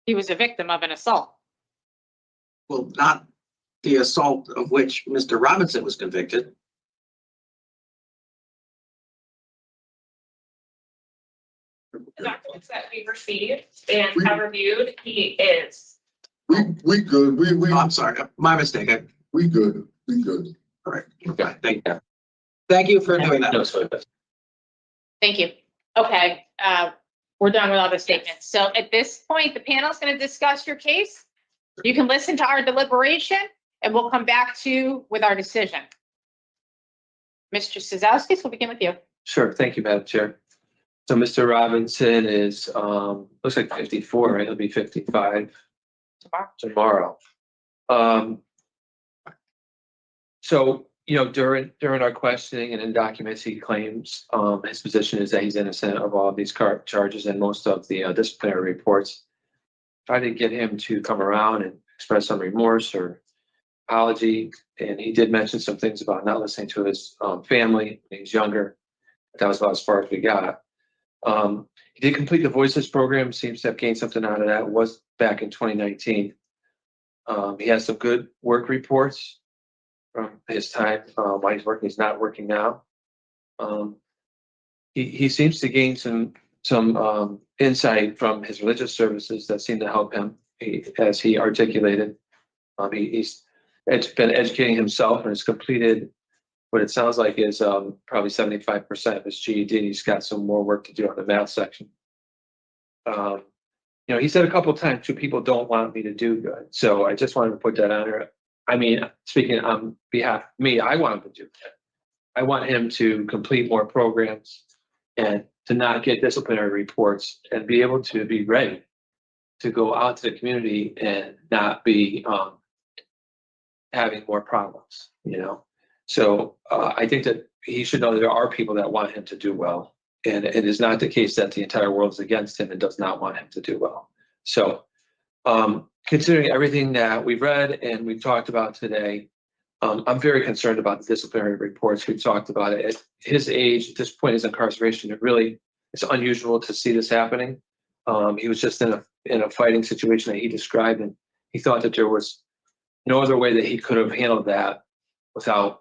He was a victim of an assault. Well, not the assault of which Mr. Robinson was convicted. The documents that we've received and have reviewed, he is. We good, Oh, I'm sorry, my mistake. we good. All right, okay, thank you for doing that. Thank you. Okay, we're done with all the statements. So at this point, the panel is going to discuss your case. You can listen to our deliberation, and we'll come back to you with our decision. Mr. Sazowski, we'll begin with you. Sure. Thank you, Madam Chair. So Mr. Robinson is, looks like 54, right? He'll be 55 tomorrow. So, during our questioning and in documents, he claims his position is that he's innocent of all of these charges and most of the disciplinary reports. Tried to get him to come around and express some remorse or apology. And he did mention some things about not listening to his family when he was younger. That was about as far as we got. He did complete the Voices program, seems to have gained something out of that. It was back in 2019. He has some good work reports from his time while he's working. He's not working now. He seems to gain some insight from his religious services that seem to help him, as he articulated. He's been educating himself and has completed what it sounds like is probably 75% of his GED. He's got some more work to do on the math section. He said a couple of times, two people don't want me to do good. So I just wanted to put that on there. I mean, speaking on behalf of me, I want him to do that. I want him to complete more programs and to not get disciplinary reports and be able to be ready to go out to the community and not be having more problems, So I think that he should know there are people that want him to do well. And it is not the case that the entire world is against him and does not want him to do well. So considering everything that we've read and we've talked about today, I'm very concerned about the disciplinary reports. We've talked about it. At his age, at this point, his incarceration, it's unusual to see this happening. He was just in a fighting situation that he described, and he thought that there was no other way that he could have handled that without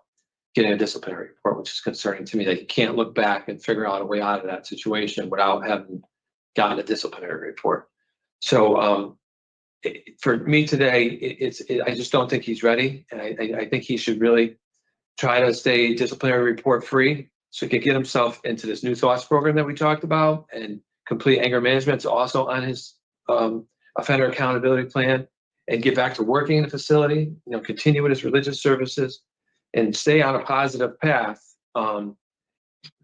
getting a disciplinary report, which is concerning to me, that he can't look back and figure out a way out of that situation without having gotten a disciplinary report. So for me today, I just don't think he's ready. And I think he should really try to stay disciplinary report free so he can get himself into this new thoughts program that we talked about, and complete anger management. It's also on his offender accountability plan, and get back to working in the facility, continue with his religious services and stay on a positive path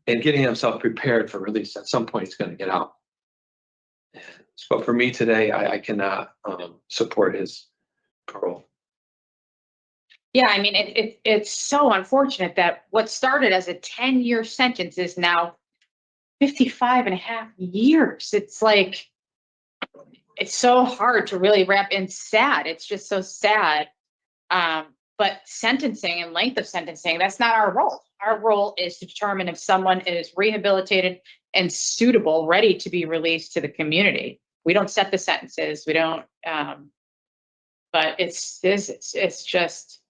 and getting himself prepared for release. At some point, he's going to get out. But for me today, I cannot support his parole. Yeah, I mean, it's so unfortunate that what started as a 10-year sentence is now 55 and a half years. It's like, it's so hard to really wrap in. Sad. It's just so sad. But sentencing and length of sentencing, that's not our role. Our role is to determine if someone is rehabilitated and suitable, ready to be released to the community. We don't set the sentences. We don't, but it's just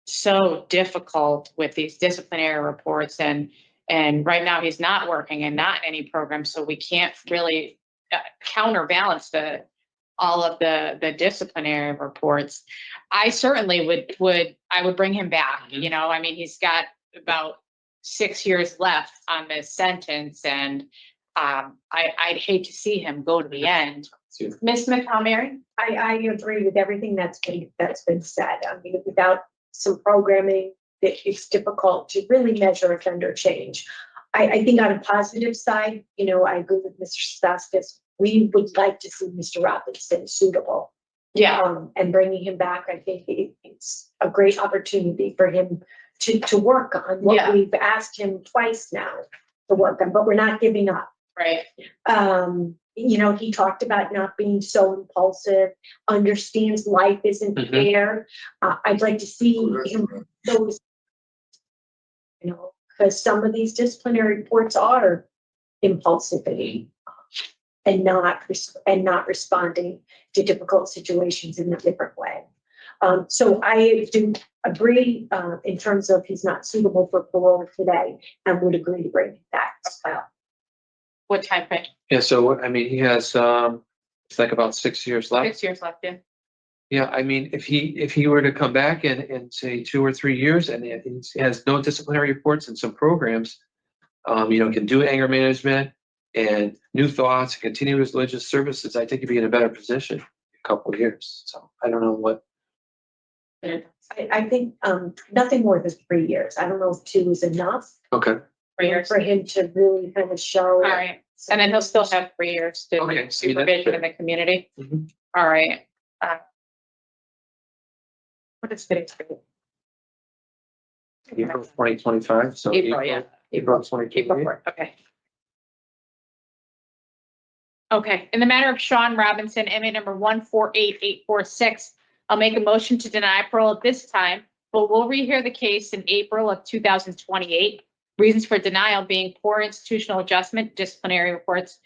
so difficult with these disciplinary reports, and right now he's not working and not in any program, so we can't really counterbalance all of the disciplinary reports. I certainly would bring him back. You know, I mean, he's got about 6 years left on this sentence, and I'd hate to see him go to the end. Ms. McComary? I agree with everything that's been said. I mean, without some programming, it's difficult to really measure offender change. I think on a positive side, you know, I agree with Mr. Staskis. We would like to see Mr. Robinson suitable. Yeah. And bringing him back, I think it's a great opportunity for him to work on what we've asked him twice now to work on, but we're not giving up. Right. You know, he talked about not being so impulsive, understands life isn't fair. I'd like to see him those, you know, because some of these disciplinary reports are impulsivity and not responding to difficult situations in a different way. So I do agree in terms of he's not suitable for parole today, and would agree to bring him back as well. What time frame? Yeah, so I mean, he has it's like about 6 years left. 6 years left, yeah. Yeah, I mean, if he were to come back in say 2 or 3 years, and he has no disciplinary reports and some programs, you know, can do anger management and new thoughts, continue his religious services, I think he'd be in a better position in a couple of years. So I don't know what. I think nothing more than 3 years. I don't know if 2 is enough. Okay. 3 years. For him to really kind of show. All right. And then he'll still have 3 years to supervision in the community. Mhm. All right. What is today's date? April 2025. So April, yeah. April 2028. April 4th, okay. Okay, in the matter of Shawn Robinson, inmate number 148846, I'll make a motion to deny parole at this time, but we'll rehear the case in April of 2028. Reasons for denial being poor institutional adjustment, disciplinary reports,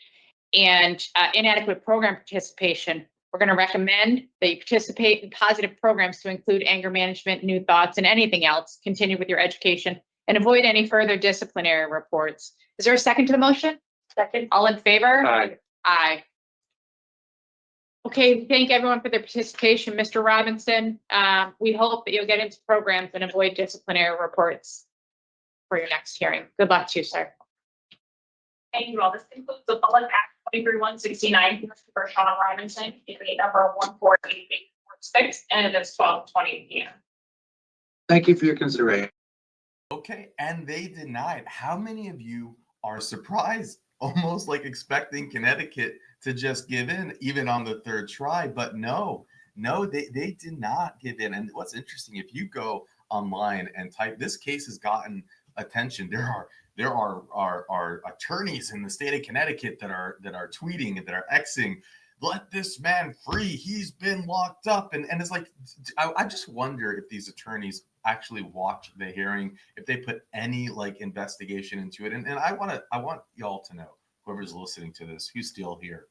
and inadequate program participation. We're going to recommend that you participate in positive programs to include anger management, new thoughts, and anything else. Continue with your education and avoid any further disciplinary reports. Is there a second to the motion? Second. All in favor? Aye. Aye. Okay, thank everyone for their participation. Mr. Robinson, we hope that you'll get into programs and avoid disciplinary reports for your next hearing. Good luck to you, sir. Thank you all. This concludes the Public Act 23-169 for Shawn Robinson, inmate number 148846, and it is 12:20 p.m. Thank you for your consideration. Okay, and they denied. How many of you are surprised, almost like expecting Connecticut to just give in, even on the third try? But no, they did not give in. And what's interesting, if you go online and type, this case has gotten attention. There are attorneys in the state of Connecticut that are tweeting and that are Xing, let this man free. He's been locked up. And it's like, I just wonder if these attorneys actually watch the hearing, if they put any like investigation into it. And I want y'all to know, whoever's listening to this, who's still here.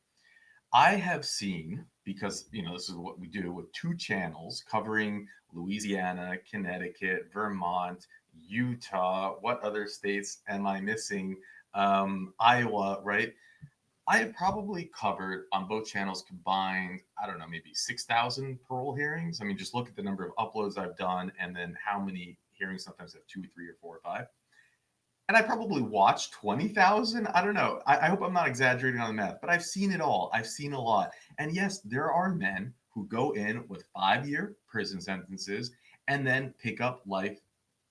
I have seen, because you know this is what we do with 2 channels covering Louisiana, Connecticut, Vermont, Utah. What other states am I missing? Iowa, right? I have probably covered on both channels combined, I don't know, maybe 6,000 parole hearings. I mean, just look at the number of uploads I've done and then how many hearings sometimes have 2, 3, or 4, or 5. And I probably watched 20,000. I don't know. I hope I'm not exaggerating on the math, but I've seen it all. I've seen a lot. And yes, there are men who go in with 5-year prison sentences and then pick up life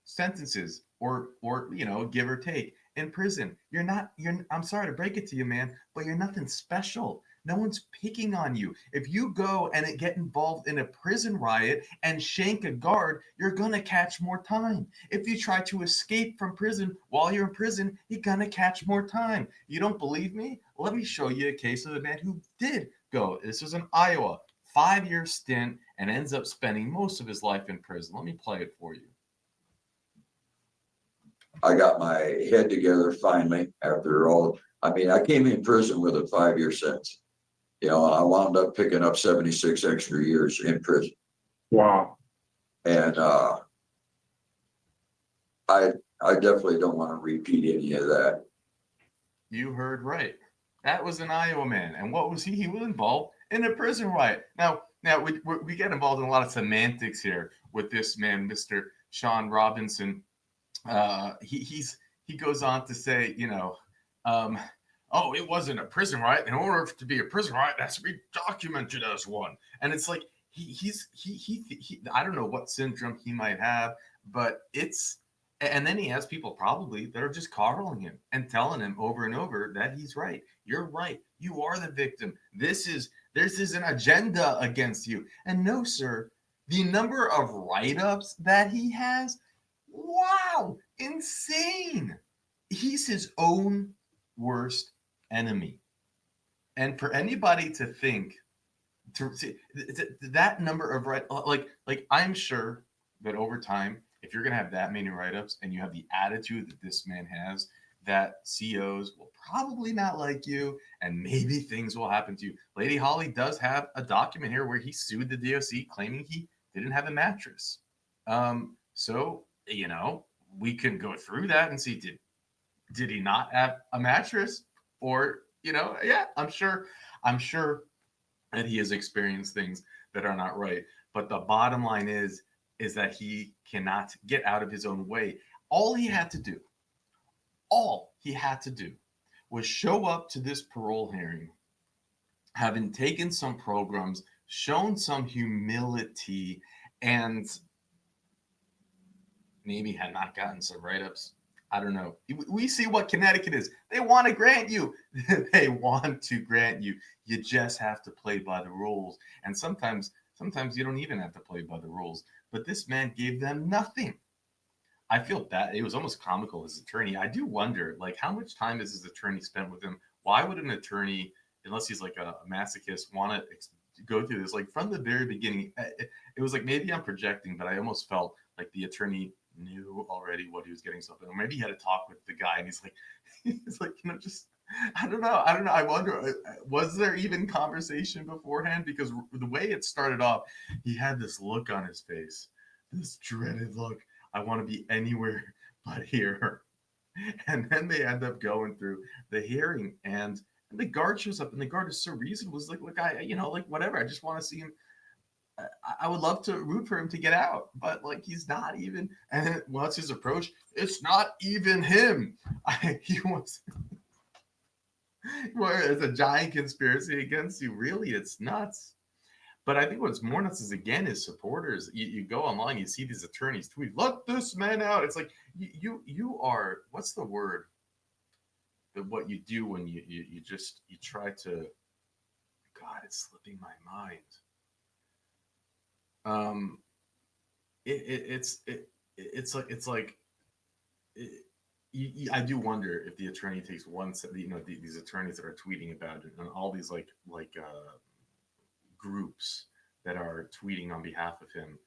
sentences or you know, give or take. in prison. I'm sorry to break it to you, man, but you're nothing special. No one's picking on you. If you go and get involved in a prison riot and shank a guard, you're going to catch more time. If you try to escape from prison while you're in prison, you're going to catch more time. You don't believe me? Let me show you a case of a man who did go. This was in Iowa, 5-year stint, and ends up spending most of his life in prison. Let me play it for you. I got my head together finally after all. I mean, I came in prison with a 5-year sentence. You know, I wound up picking up 76 extra years in prison. Wow. And I definitely don't want to repeat any of that. You heard right. That was an Iowa man. And what was he? He was involved in a prison riot. Now we get involved in a lot of semantics here with this man, Mr. Shawn Robinson. He goes on to say, you know, oh, it wasn't a prison riot. In order to be a prison riot, it has to be documented as one. And it's like he I don't know what syndrome he might have, but it's, and then he has people probably that are just coddling him and telling him over and over that he's right. You're right. You are the victim. This is an agenda against you. And no, sir, the number of write-ups that he has, wow, insane. He's his own worst enemy. And for anybody to think that number of like I'm sure that over time, if you're going to have that many write-ups and you have the attitude that this man has, that COs will probably not like you and maybe things will happen to you. Lady Holly does have a document here where he sued the DOC claiming he didn't have a mattress. So, you know, we can go through that and see, did he not have a mattress? Or, you know, yeah, I'm sure that he has experienced things that are not right. But the bottom line is that he cannot get out of his own way. All he had to do was show up to this parole hearing, having taken some programs, shown some humility, and maybe had not gotten some write-ups. I don't know. We see what Connecticut is. They want to grant you. They want to grant you. You just have to play by the rules. And sometimes you don't even have to play by the rules. But this man gave them nothing. I feel bad. It was almost comical, his attorney. I do wonder, like, how much time has his attorney spent with him? Why would an attorney, unless he's like a masochist, want to go through this? Like, from the very beginning, it was like, maybe I'm projecting, but I almost felt like the attorney knew already what he was getting something. Or maybe he had a talk with the guy and he's like, you know, just, I don't know. I wonder, was there even conversation beforehand? Because the way it started off, he had this look on his face, this dreaded look. I want to be anywhere but here. And then they end up going through the hearing and the guard shows up and the guard is so reasonable. It's like, look, like whatever. I just want to see him. I would love to root for him to get out, but like he's not even. And then what's his approach? It's not even him. He wants. Well, it's a giant conspiracy against you. Really, it's nuts. But I think what's more nuts is, again, his supporters. You go online, you see these attorneys tweet, "Let this man out." It's like you are. What's the word? What you do when you try to. God, it's slipping my mind. I do wonder if the attorney takes one set, these attorneys that are tweeting about it and all these groups that are tweeting on behalf of him,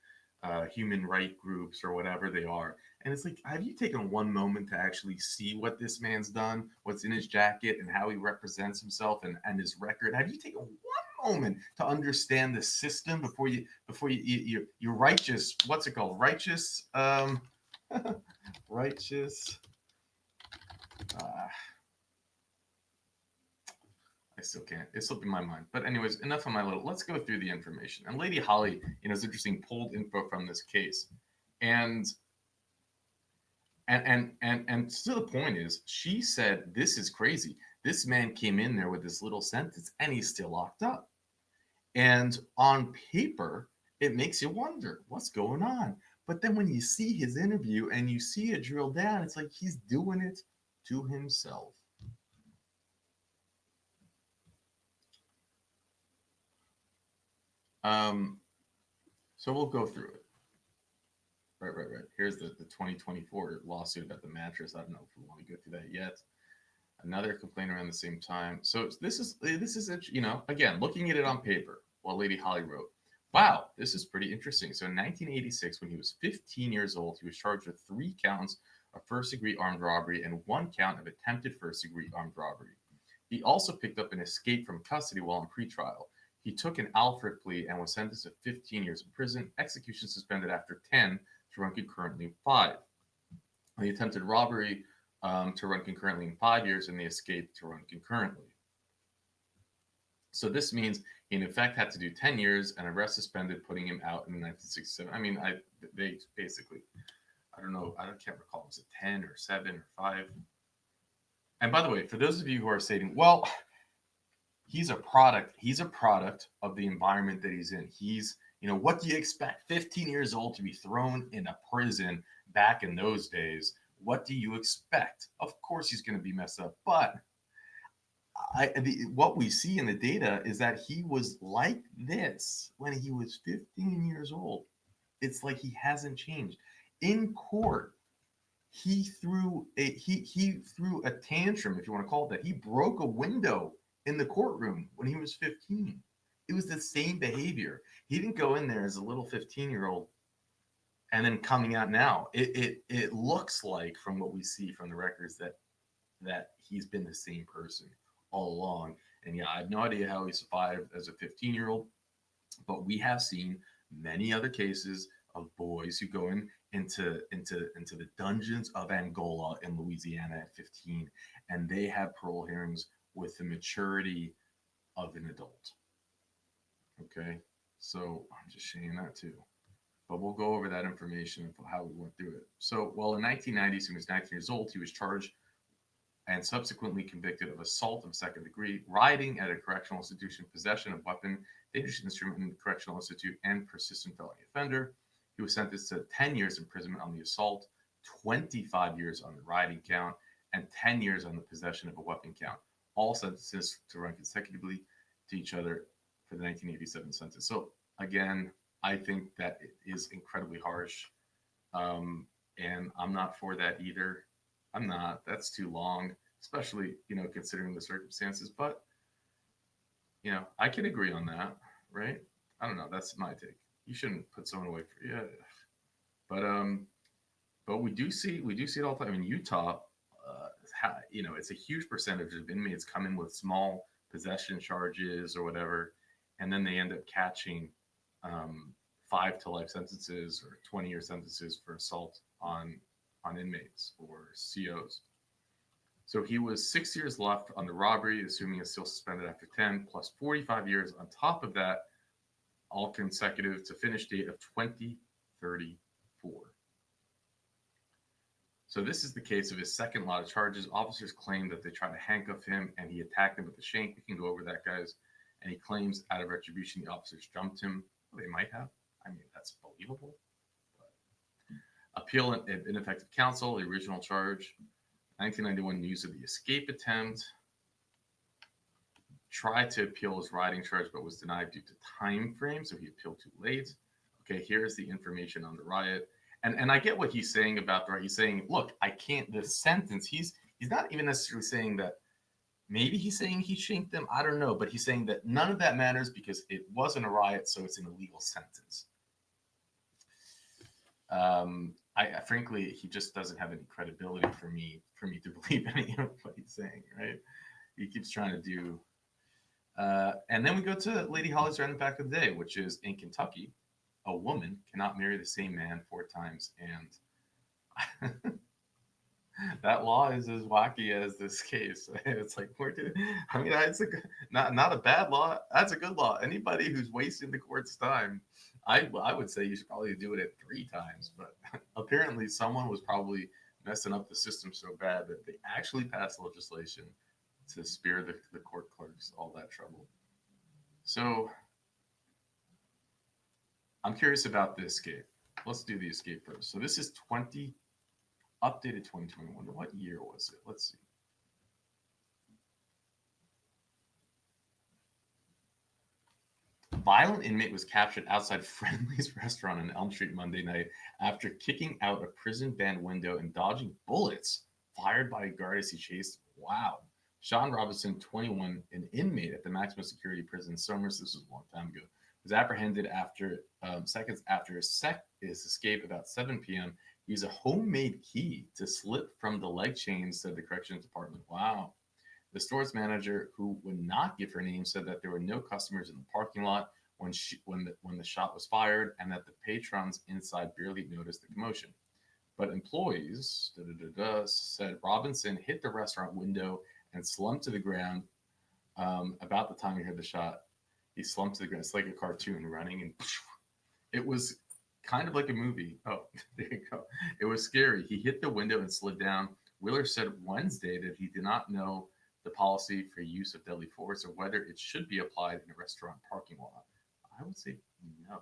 human right groups or whatever they are. And it's like, have you taken one moment to actually see what this man's done, what's in his jacket and how he represents himself and his record? Have you taken one moment to understand the system before you're righteous? What's it called? Righteous, righteous. I still can't. It's slipping my mind. But anyways, enough of my little. Let's go through the information. And Lady Holly, it's interesting, pulled info from this case, and to the point is, she said, "This is crazy. This man came in there with this little sentence, and he's still locked up." And on paper, it makes you wonder what's going on. But then when you see his interview and you see it drilled down, it's like he's doing it to himself. So we'll go through it. Right. Here's the 2024 lawsuit about the mattress. I don't know if we want to go through that yet. Another complaint around the same time. So this is again, looking at it on paper, what Lady Holly wrote. Wow, this is pretty interesting. So in 1986, when he was 15 years old, he was charged with 3 counts of first-degree armed robbery and 1 count of attempted first-degree armed robbery. He also picked up an escape from custody while on pretrial. He took an Alfred plea and was sentenced to 15 years in prison, execution suspended after 10 to run concurrently in 5. The attempted robbery to run concurrently in 5 years, and the escape to run concurrently. So this means he in effect had to do 10 years and arrest suspended, putting him out in 1967. I mean, they basically, I don't know, I can't recall, was it 10 or 7 or 5? And by the way, for those of you who are saying, well, he's a product of the environment that he's in. He's, what do you expect? 15 years old to be thrown in a prison back in those days. What do you expect? Of course he's going to be messed up. But what we see in the data is that he was like this when he was 15 years old. It's like he hasn't changed. In court, he threw a tantrum, if you want to call it that. He broke a window in the courtroom when he was 15. It was the same behavior. He didn't go in there as a little 15-year-old and then coming out now. It looks like, from what we see from the records, that he's been the same person all along. And yeah, I have no idea how he survived as a 15-year-old, but we have seen many other cases of boys who go into the dungeons of Angola in Louisiana at 15, and they have parole hearings with the maturity of an adult. Okay, so I'm just sharing that too. But we'll go over that information and how we went through it. So, well, in 1990s, he was 19 years old. He was charged and subsequently convicted of assault of second degree, rioting at a correctional institution, possession of weapon, dangerous instrument in the correctional institute, and persistent felony offender. He was sentenced to 10 years imprisonment on the assault, 25 years on the rioting count, and 10 years on the possession of a weapon count. All sentences to run consecutively to each other for the 1987 census. So again, I think that it is incredibly harsh. And I'm not for that either. I'm not. That's too long, especially, considering the circumstances. But, I can agree on that, right? I don't know. That's my take. You shouldn't put someone away for, yeah. But we do see it all the time in Utah. It's a huge percentage of inmates come in with small possession charges or whatever, and then they end up catching 5 to life sentences or 20-year sentences for assault on inmates or COs. So he was 6 years left on the robbery, assuming it's still suspended after 10, plus 45 years on top of that, all consecutive to finish date of 2034. So this is the case of his second lot of charges. Officers claim that they tried to handcuff him and he attacked them with a shank. We can go over that, guys. And he claims out of retribution, the officers jumped him. Well, they might have. I mean, that's believable. But appeal and ineffective counsel, the original charge. 1991 news of the escape attempt. Tried to appeal his rioting charge, but was denied due to time frame. So he appealed too late. Okay, here's the information on the riot. And I get what he's saying about the riot. He's saying, look, I can't, the sentence, he's not even necessarily saying that, maybe he's saying he shanked them. I don't know. But he's saying that none of that matters because it wasn't a riot. So it's an illegal sentence. Frankly, he just doesn't have any credibility for me to believe any of what he's saying, right? He keeps trying to do. And then we go to Lady Holly's random fact of the day, which is in Kentucky, a woman cannot marry the same man 4 times. And that law is as wacky as this case. It's like, it's not a bad law. That's a good law. Anybody who's wasting the court's time, I would say you should probably do it 3 times. But apparently someone was probably messing up the system so bad that they actually passed legislation to spare the court clerks all that trouble. So I'm curious about the escape. Let's do the escape first. So this is updated 2021. What year was it? Let's see. Violent inmate was captured outside Friendly's restaurant on Elm Street Monday night after kicking out a prison band window and dodging bullets fired by a guard as he chased. Wow. Shawn Robinson, 21, an inmate at the maximum security prison Somers, this was a long time ago, was apprehended after seconds after his escape about 7 p.m. He used a homemade key to slip from the leg chains, said the corrections department. Wow. The store's manager, who would not give her name, said that there were no customers in the parking lot when the shot was fired, and that the patrons inside barely noticed the commotion. But employees said Robinson hit the restaurant window and slumped to the ground. About the time he heard the shot, he slumped to the ground. It's like a cartoon running, and it was kind of like a movie. Oh, there you go. It was scary. He hit the window and slid down. Wheeler said Wednesday that he did not know the policy for use of deadly force or whether it should be applied in a restaurant parking lot. I would say no.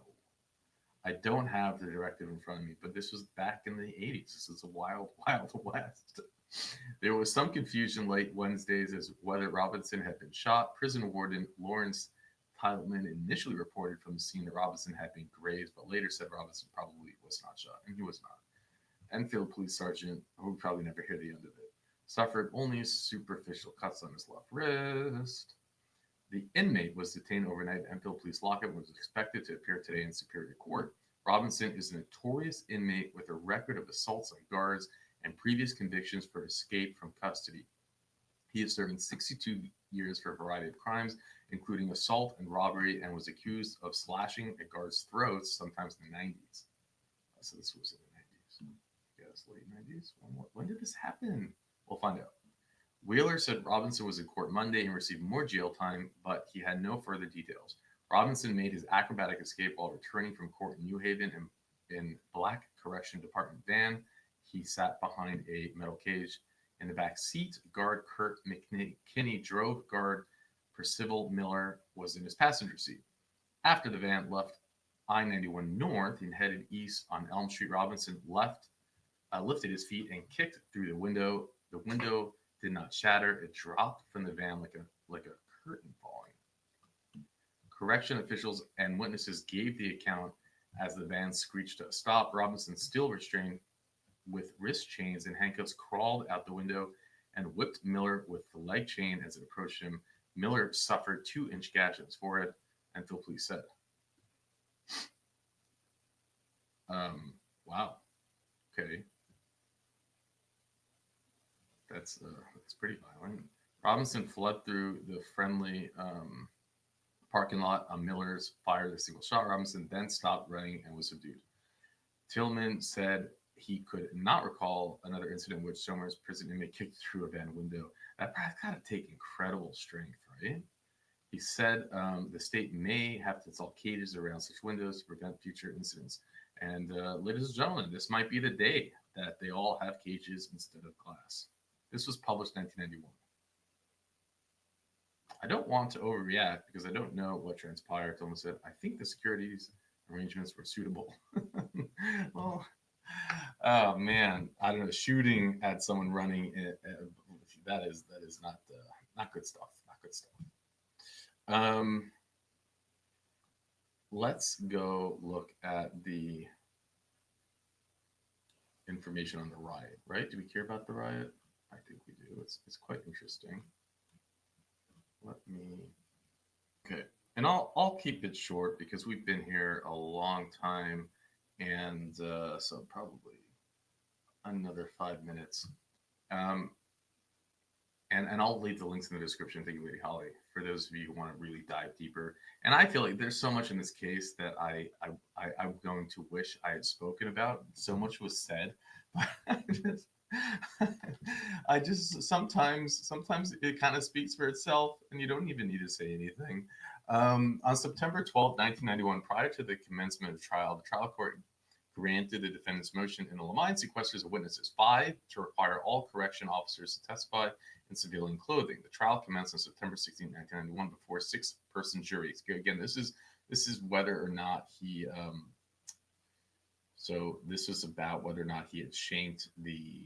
I don't have the directive in front of me, but this was back in the 80s. This is a wild, wild west. There was some confusion late Wednesdays as whether Robinson had been shot. Prison warden Lawrence Titleman initially reported from the scene that Robinson had been grazed, but later said Robinson probably was not shot, and he was not. Enfield Police Sergeant, who would probably never hear the end of it, suffered only superficial cuts on his left wrist. The inmate was detained overnight at Enfield Police Lockup and was expected to appear today in Superior Court. Robinson is a notorious inmate with a record of assaults on guards and previous convictions for escape from custody. He is serving 62 years for a variety of crimes, including assault and robbery, and was accused of slashing at guards' throats, sometimes in the 90s. So this was in the 90s. Yes, late 90s. When did this happen? We'll find out. Wheeler said Robinson was in court Monday and received more jail time, but he had no further details. Robinson made his acrobatic escape while returning from court in New Haven in Black Correction Department van. He sat behind a metal cage. In the back seat, guard Kurt McKinney drove. Guard Percival Miller was in his passenger seat. After the van left I-91 north and headed east on Elm Street, Robinson lifted his feet and kicked through the window. The window did not shatter. It dropped from the van like a curtain falling. Correction officials and witnesses gave the account as the van screeched to a stop. Robinson, still restrained with wrist chains and handcuffs, crawled out the window and whipped Miller with the leg chain as it approached him. Miller suffered 2-inch gash in his forehead, Enfield Police said. Wow. Okay. That's pretty violent. Robinson fled through the Friendly parking lot. Miller's fired a single shot. Robinson then stopped running and was subdued. Tillman said he could not recall another incident in which Somers prison inmate kicked through a van window. That's got to take incredible strength, right? He said the state may have to install cages around such windows to prevent future incidents. And ladies and gentlemen, this might be the day that they all have cages instead of glass. This was published in 1991. I don't want to overreact because I don't know what transpired. Tillman said, I think the securities arrangements were suitable. Well, oh man, I don't know. Shooting at someone running, that is not good stuff. Not good stuff. Let's go look at the information on the riot, right? Do we care about the riot? I think we do. It's quite interesting. Okay. And I'll keep it short because we've been here a long time. And so probably another 5 minutes. And I'll leave the links in the description. Thank you, Lady Holly, for those of you who want to really dive deeper. And I feel like there's so much in this case that I'm going to wish I had spoken about. So much was said, but I just sometimes it kind of speaks for itself, and you don't even need to say anything. On September 12, 1991, prior to the commencement of trial, the trial court granted the defendant's motion in the Lamine sequesters of witnesses, 5 to require all correction officers to testify in civilian clothing. The trial commenced on September 16, 1991, before a 6-person jury. Again, this is whether or not he So this was about whether or not he had shanked the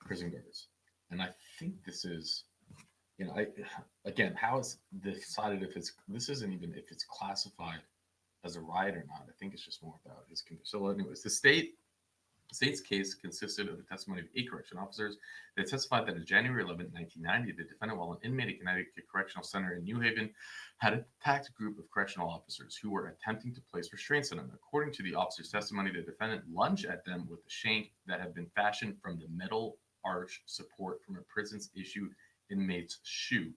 prison guards. And I think this is, again, how is decided if this isn't even if it's classified as a riot or not. I think it's just more about his condition. So anyways, the state's case consisted of the testimony of 8 correction officers. They testified that on January 11, 1990, the defendant, while an inmate at Connecticut Correctional Center in New Haven, had attacked a group of correctional officers who were attempting to place restraints on him. According to the officer's testimony, the defendant lunged at them with a shank that had been fashioned from the metal arch support from a prison's issued inmate's shoe.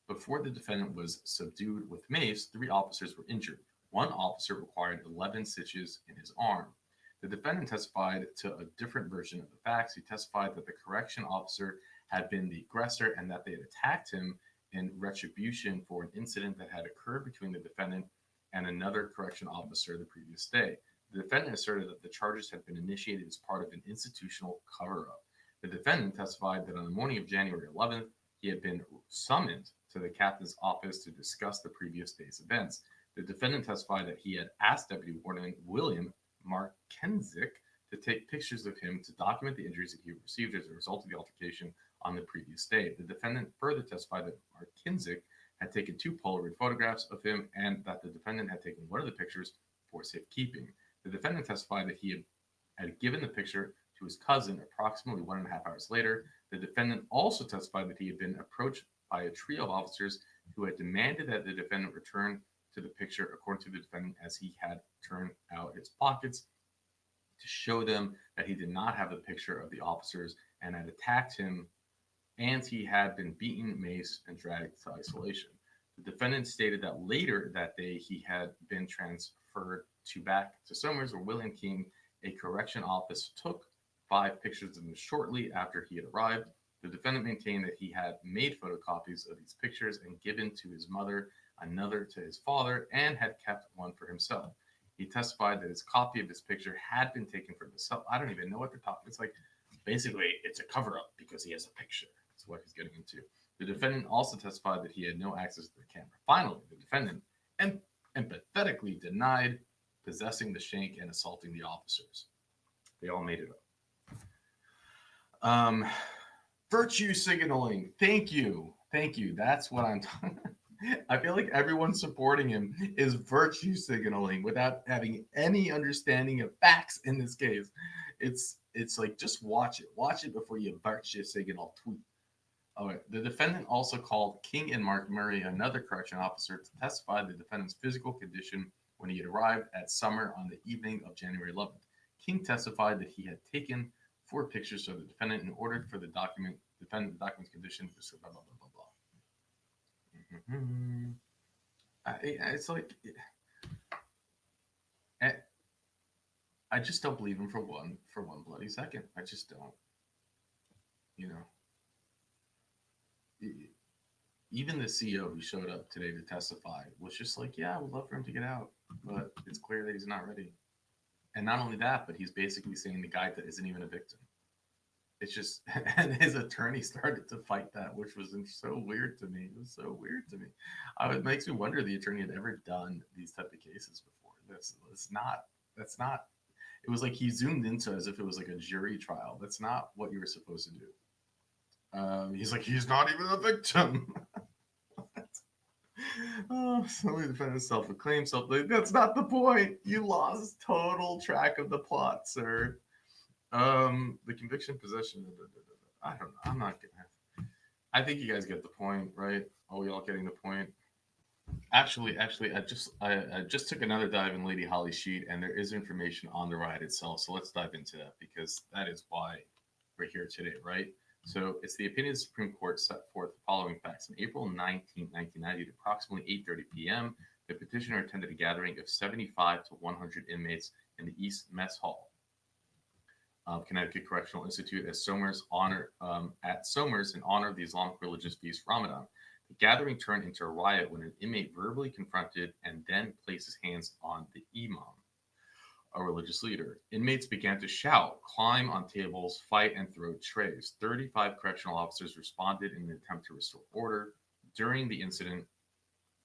Before the defendant was subdued with mace, 3 officers were injured. 1 officer required 11 stitches in his arm. The defendant testified to a different version of the facts. He testified that the correction officer had been the aggressor and that they had attacked him in retribution for an incident that had occurred between the defendant and another correction officer the previous day. The defendant asserted that the charges had been initiated as part of an institutional cover-up. The defendant testified that on the morning of January 11th, he had been summoned to the captain's office to discuss the previous day's events. The defendant testified that he had asked Deputy Warden William Markenzick to take pictures of him to document the injuries that he received as a result of the altercation on the previous day. The defendant further testified that Markenzick had taken 2 Polaroid photographs of him and that the defendant had taken one of the pictures for safekeeping. The defendant testified that he had given the picture to his cousin approximately 1.5 hours later. The defendant also testified that he had been approached by a trio of officers who had demanded that the defendant return to the picture, according to the defendant, as he had turned out his pockets to show them that he did not have the picture of the officers and had attacked him, and he had been beaten, maced, and dragged to isolation. The defendant stated that later that day he had been transferred back to Somers, where William King, a correction officer, took 5 pictures of him shortly after he had arrived. The defendant maintained that he had made photocopies of these pictures and given to his mother, another to his father, and had kept one for himself. He testified that his copy of this picture had been taken from himself. I don't even know what they're talking. It's like, basically, it's a cover-up because he has a picture. That's what he's getting into. The defendant also testified that he had no access to the camera. Finally, the defendant empathetically denied possessing the shank and assaulting the officers. They all made it up. Virtue signaling. Thank you. That's what I'm talking about. I feel like everyone supporting him is virtue signaling without having any understanding of facts in this case. It's like, just watch it before you virtue signal tweet. All right. The defendant also called King and Mark Murray, another correction officer, to testify the defendant's physical condition when he had arrived at Summer on the evening of January 11th. King testified that he had taken 4 pictures of the defendant and ordered for the document's condition to blah, blah, blah, blah, blah. It's like, I just don't believe him for one bloody second. I just don't. Even the CEO who showed up today to testify was just like, yeah, I would love for him to get out, but it's clear that he's not ready. And not only that, but he's basically saying the guy that isn't even a victim. It's just, and his attorney started to fight that, which was so weird to me. It was so weird to me. It makes me wonder the attorney had ever done these type of cases before. That's not, it was like he zoomed into as if it was like a jury trial. That's not what you were supposed to do. He's like, he's not even a victim. Oh, so the defendant self-proclaimed something. That's not the point. You lost total track of the plot, sir. The conviction, possession. I don't know. I'm not gonna. I think you guys get the point, right? Are we all getting the point? Actually, I just took another dive in Lady Holly's sheet, and there is information on the riot itself. So let's dive into that, because that is why we're here today, right? So it's the opinion of the Supreme Court set forth the following facts. On April 19, 1990, at approximately 8:30 p.m., the petitioner attended a gathering of 75 to 100 inmates in the East Mess Hall of Connecticut Correctional Institute at Somers in honor of the Islamic religious feast Ramadan. The gathering turned into a riot when an inmate verbally confronted and then placed his hands on the imam, a religious leader. Inmates began to shout, climb on tables, fight, and throw trays. 35 correctional officers responded in an attempt to restore order. During the incident,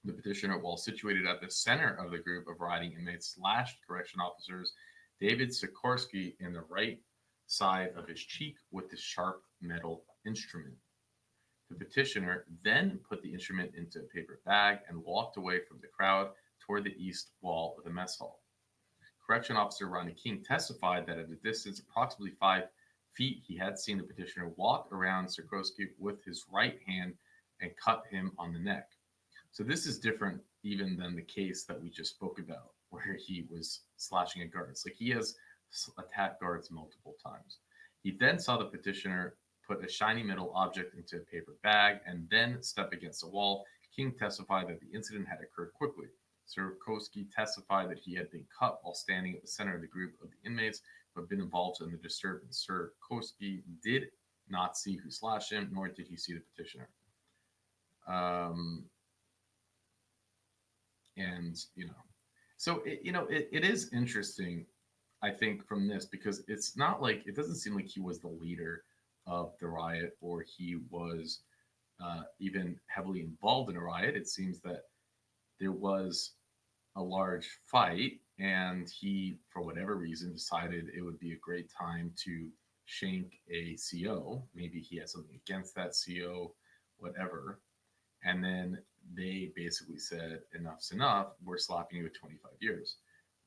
the petitioner, while situated at the center of the group of rioting inmates, slashed correction officers David Sikorsky in the right side of his cheek with the sharp metal instrument. The petitioner then put the instrument into a paper bag and walked away from the crowd toward the east wall of the mess hall. Correction Officer Ronnie King testified that at a distance approximately 5 feet, he had seen the petitioner walk around Sikorsky with his right hand and cut him on the neck. So this is different even than the case that we just spoke about, where he was slashing at guards. Like, he has attacked guards multiple times. He then saw the petitioner put a shiny metal object into a paper bag and then step against a wall. King testified that the incident had occurred quickly. Sikorsky testified that he had been cut while standing at the center of the group of the inmates who had been involved in the disturbance. Sikorsky did not see who slashed him, nor did he see the petitioner. And, so, it is interesting, I think, from this, because it's not like, it doesn't seem like he was the leader of the riot or he was even heavily involved in a riot. It seems that there was a large fight and he, for whatever reason, decided it would be a great time to shank a CO. Maybe he had something against that CO, whatever. And then they basically said, enough's enough, we're slapping you with 25 years.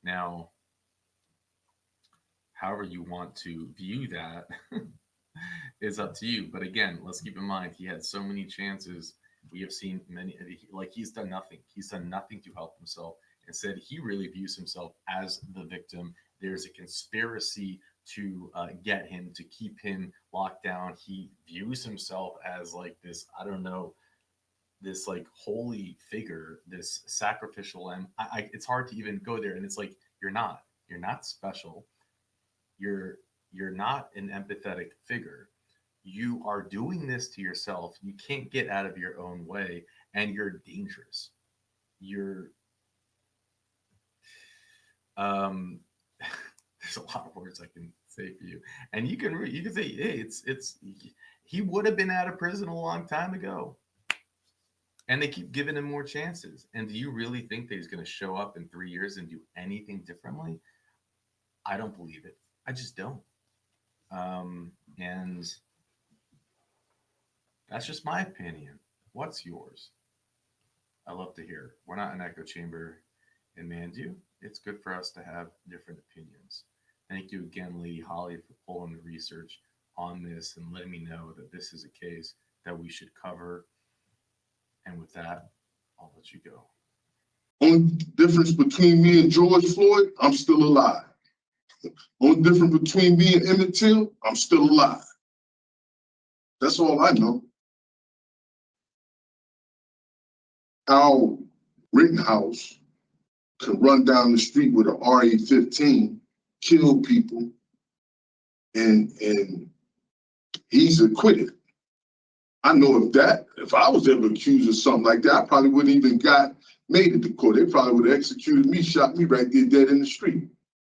Now, however you want to view that is up to you. But again, let's keep in mind, he had so many chances. We have seen many, like, he's done nothing. He's done nothing to help himself. Instead, he really views himself as the victim. There's a conspiracy to get him, to keep him locked down. He views himself as like this, I don't know, this like holy figure, this sacrificial. And it's hard to even go there. And it's like, you're not special. You're not an empathetic figure. You are doing this to yourself. You can't get out of your own way, and you're dangerous. You're there's a lot of words I can say for you, and you can say, hey, it's he would have been out of prison a long time ago, and they keep giving him more chances. And do you really think that he's going to show up in 3 years and do anything differently? I don't believe it. I just don't. And that's just my opinion. What's yours? I love to hear. We're not an echo chamber in Mandoo. It's good for us to have different opinions. Thank you again, Lady Holly, for pulling the research on this and letting me know that this is a case that we should cover. And with that, I'll let you go. Only difference between me and George Floyd, I'm still alive. Only difference between me and Emmett Till, I'm still alive. That's all I know. How Rittenhouse can run down the street with an RA-15, kill people, and he's acquitted. I know if I was ever accused of something like that, I probably wouldn't even made it to court. They probably would have executed me, shot me right there dead in the street.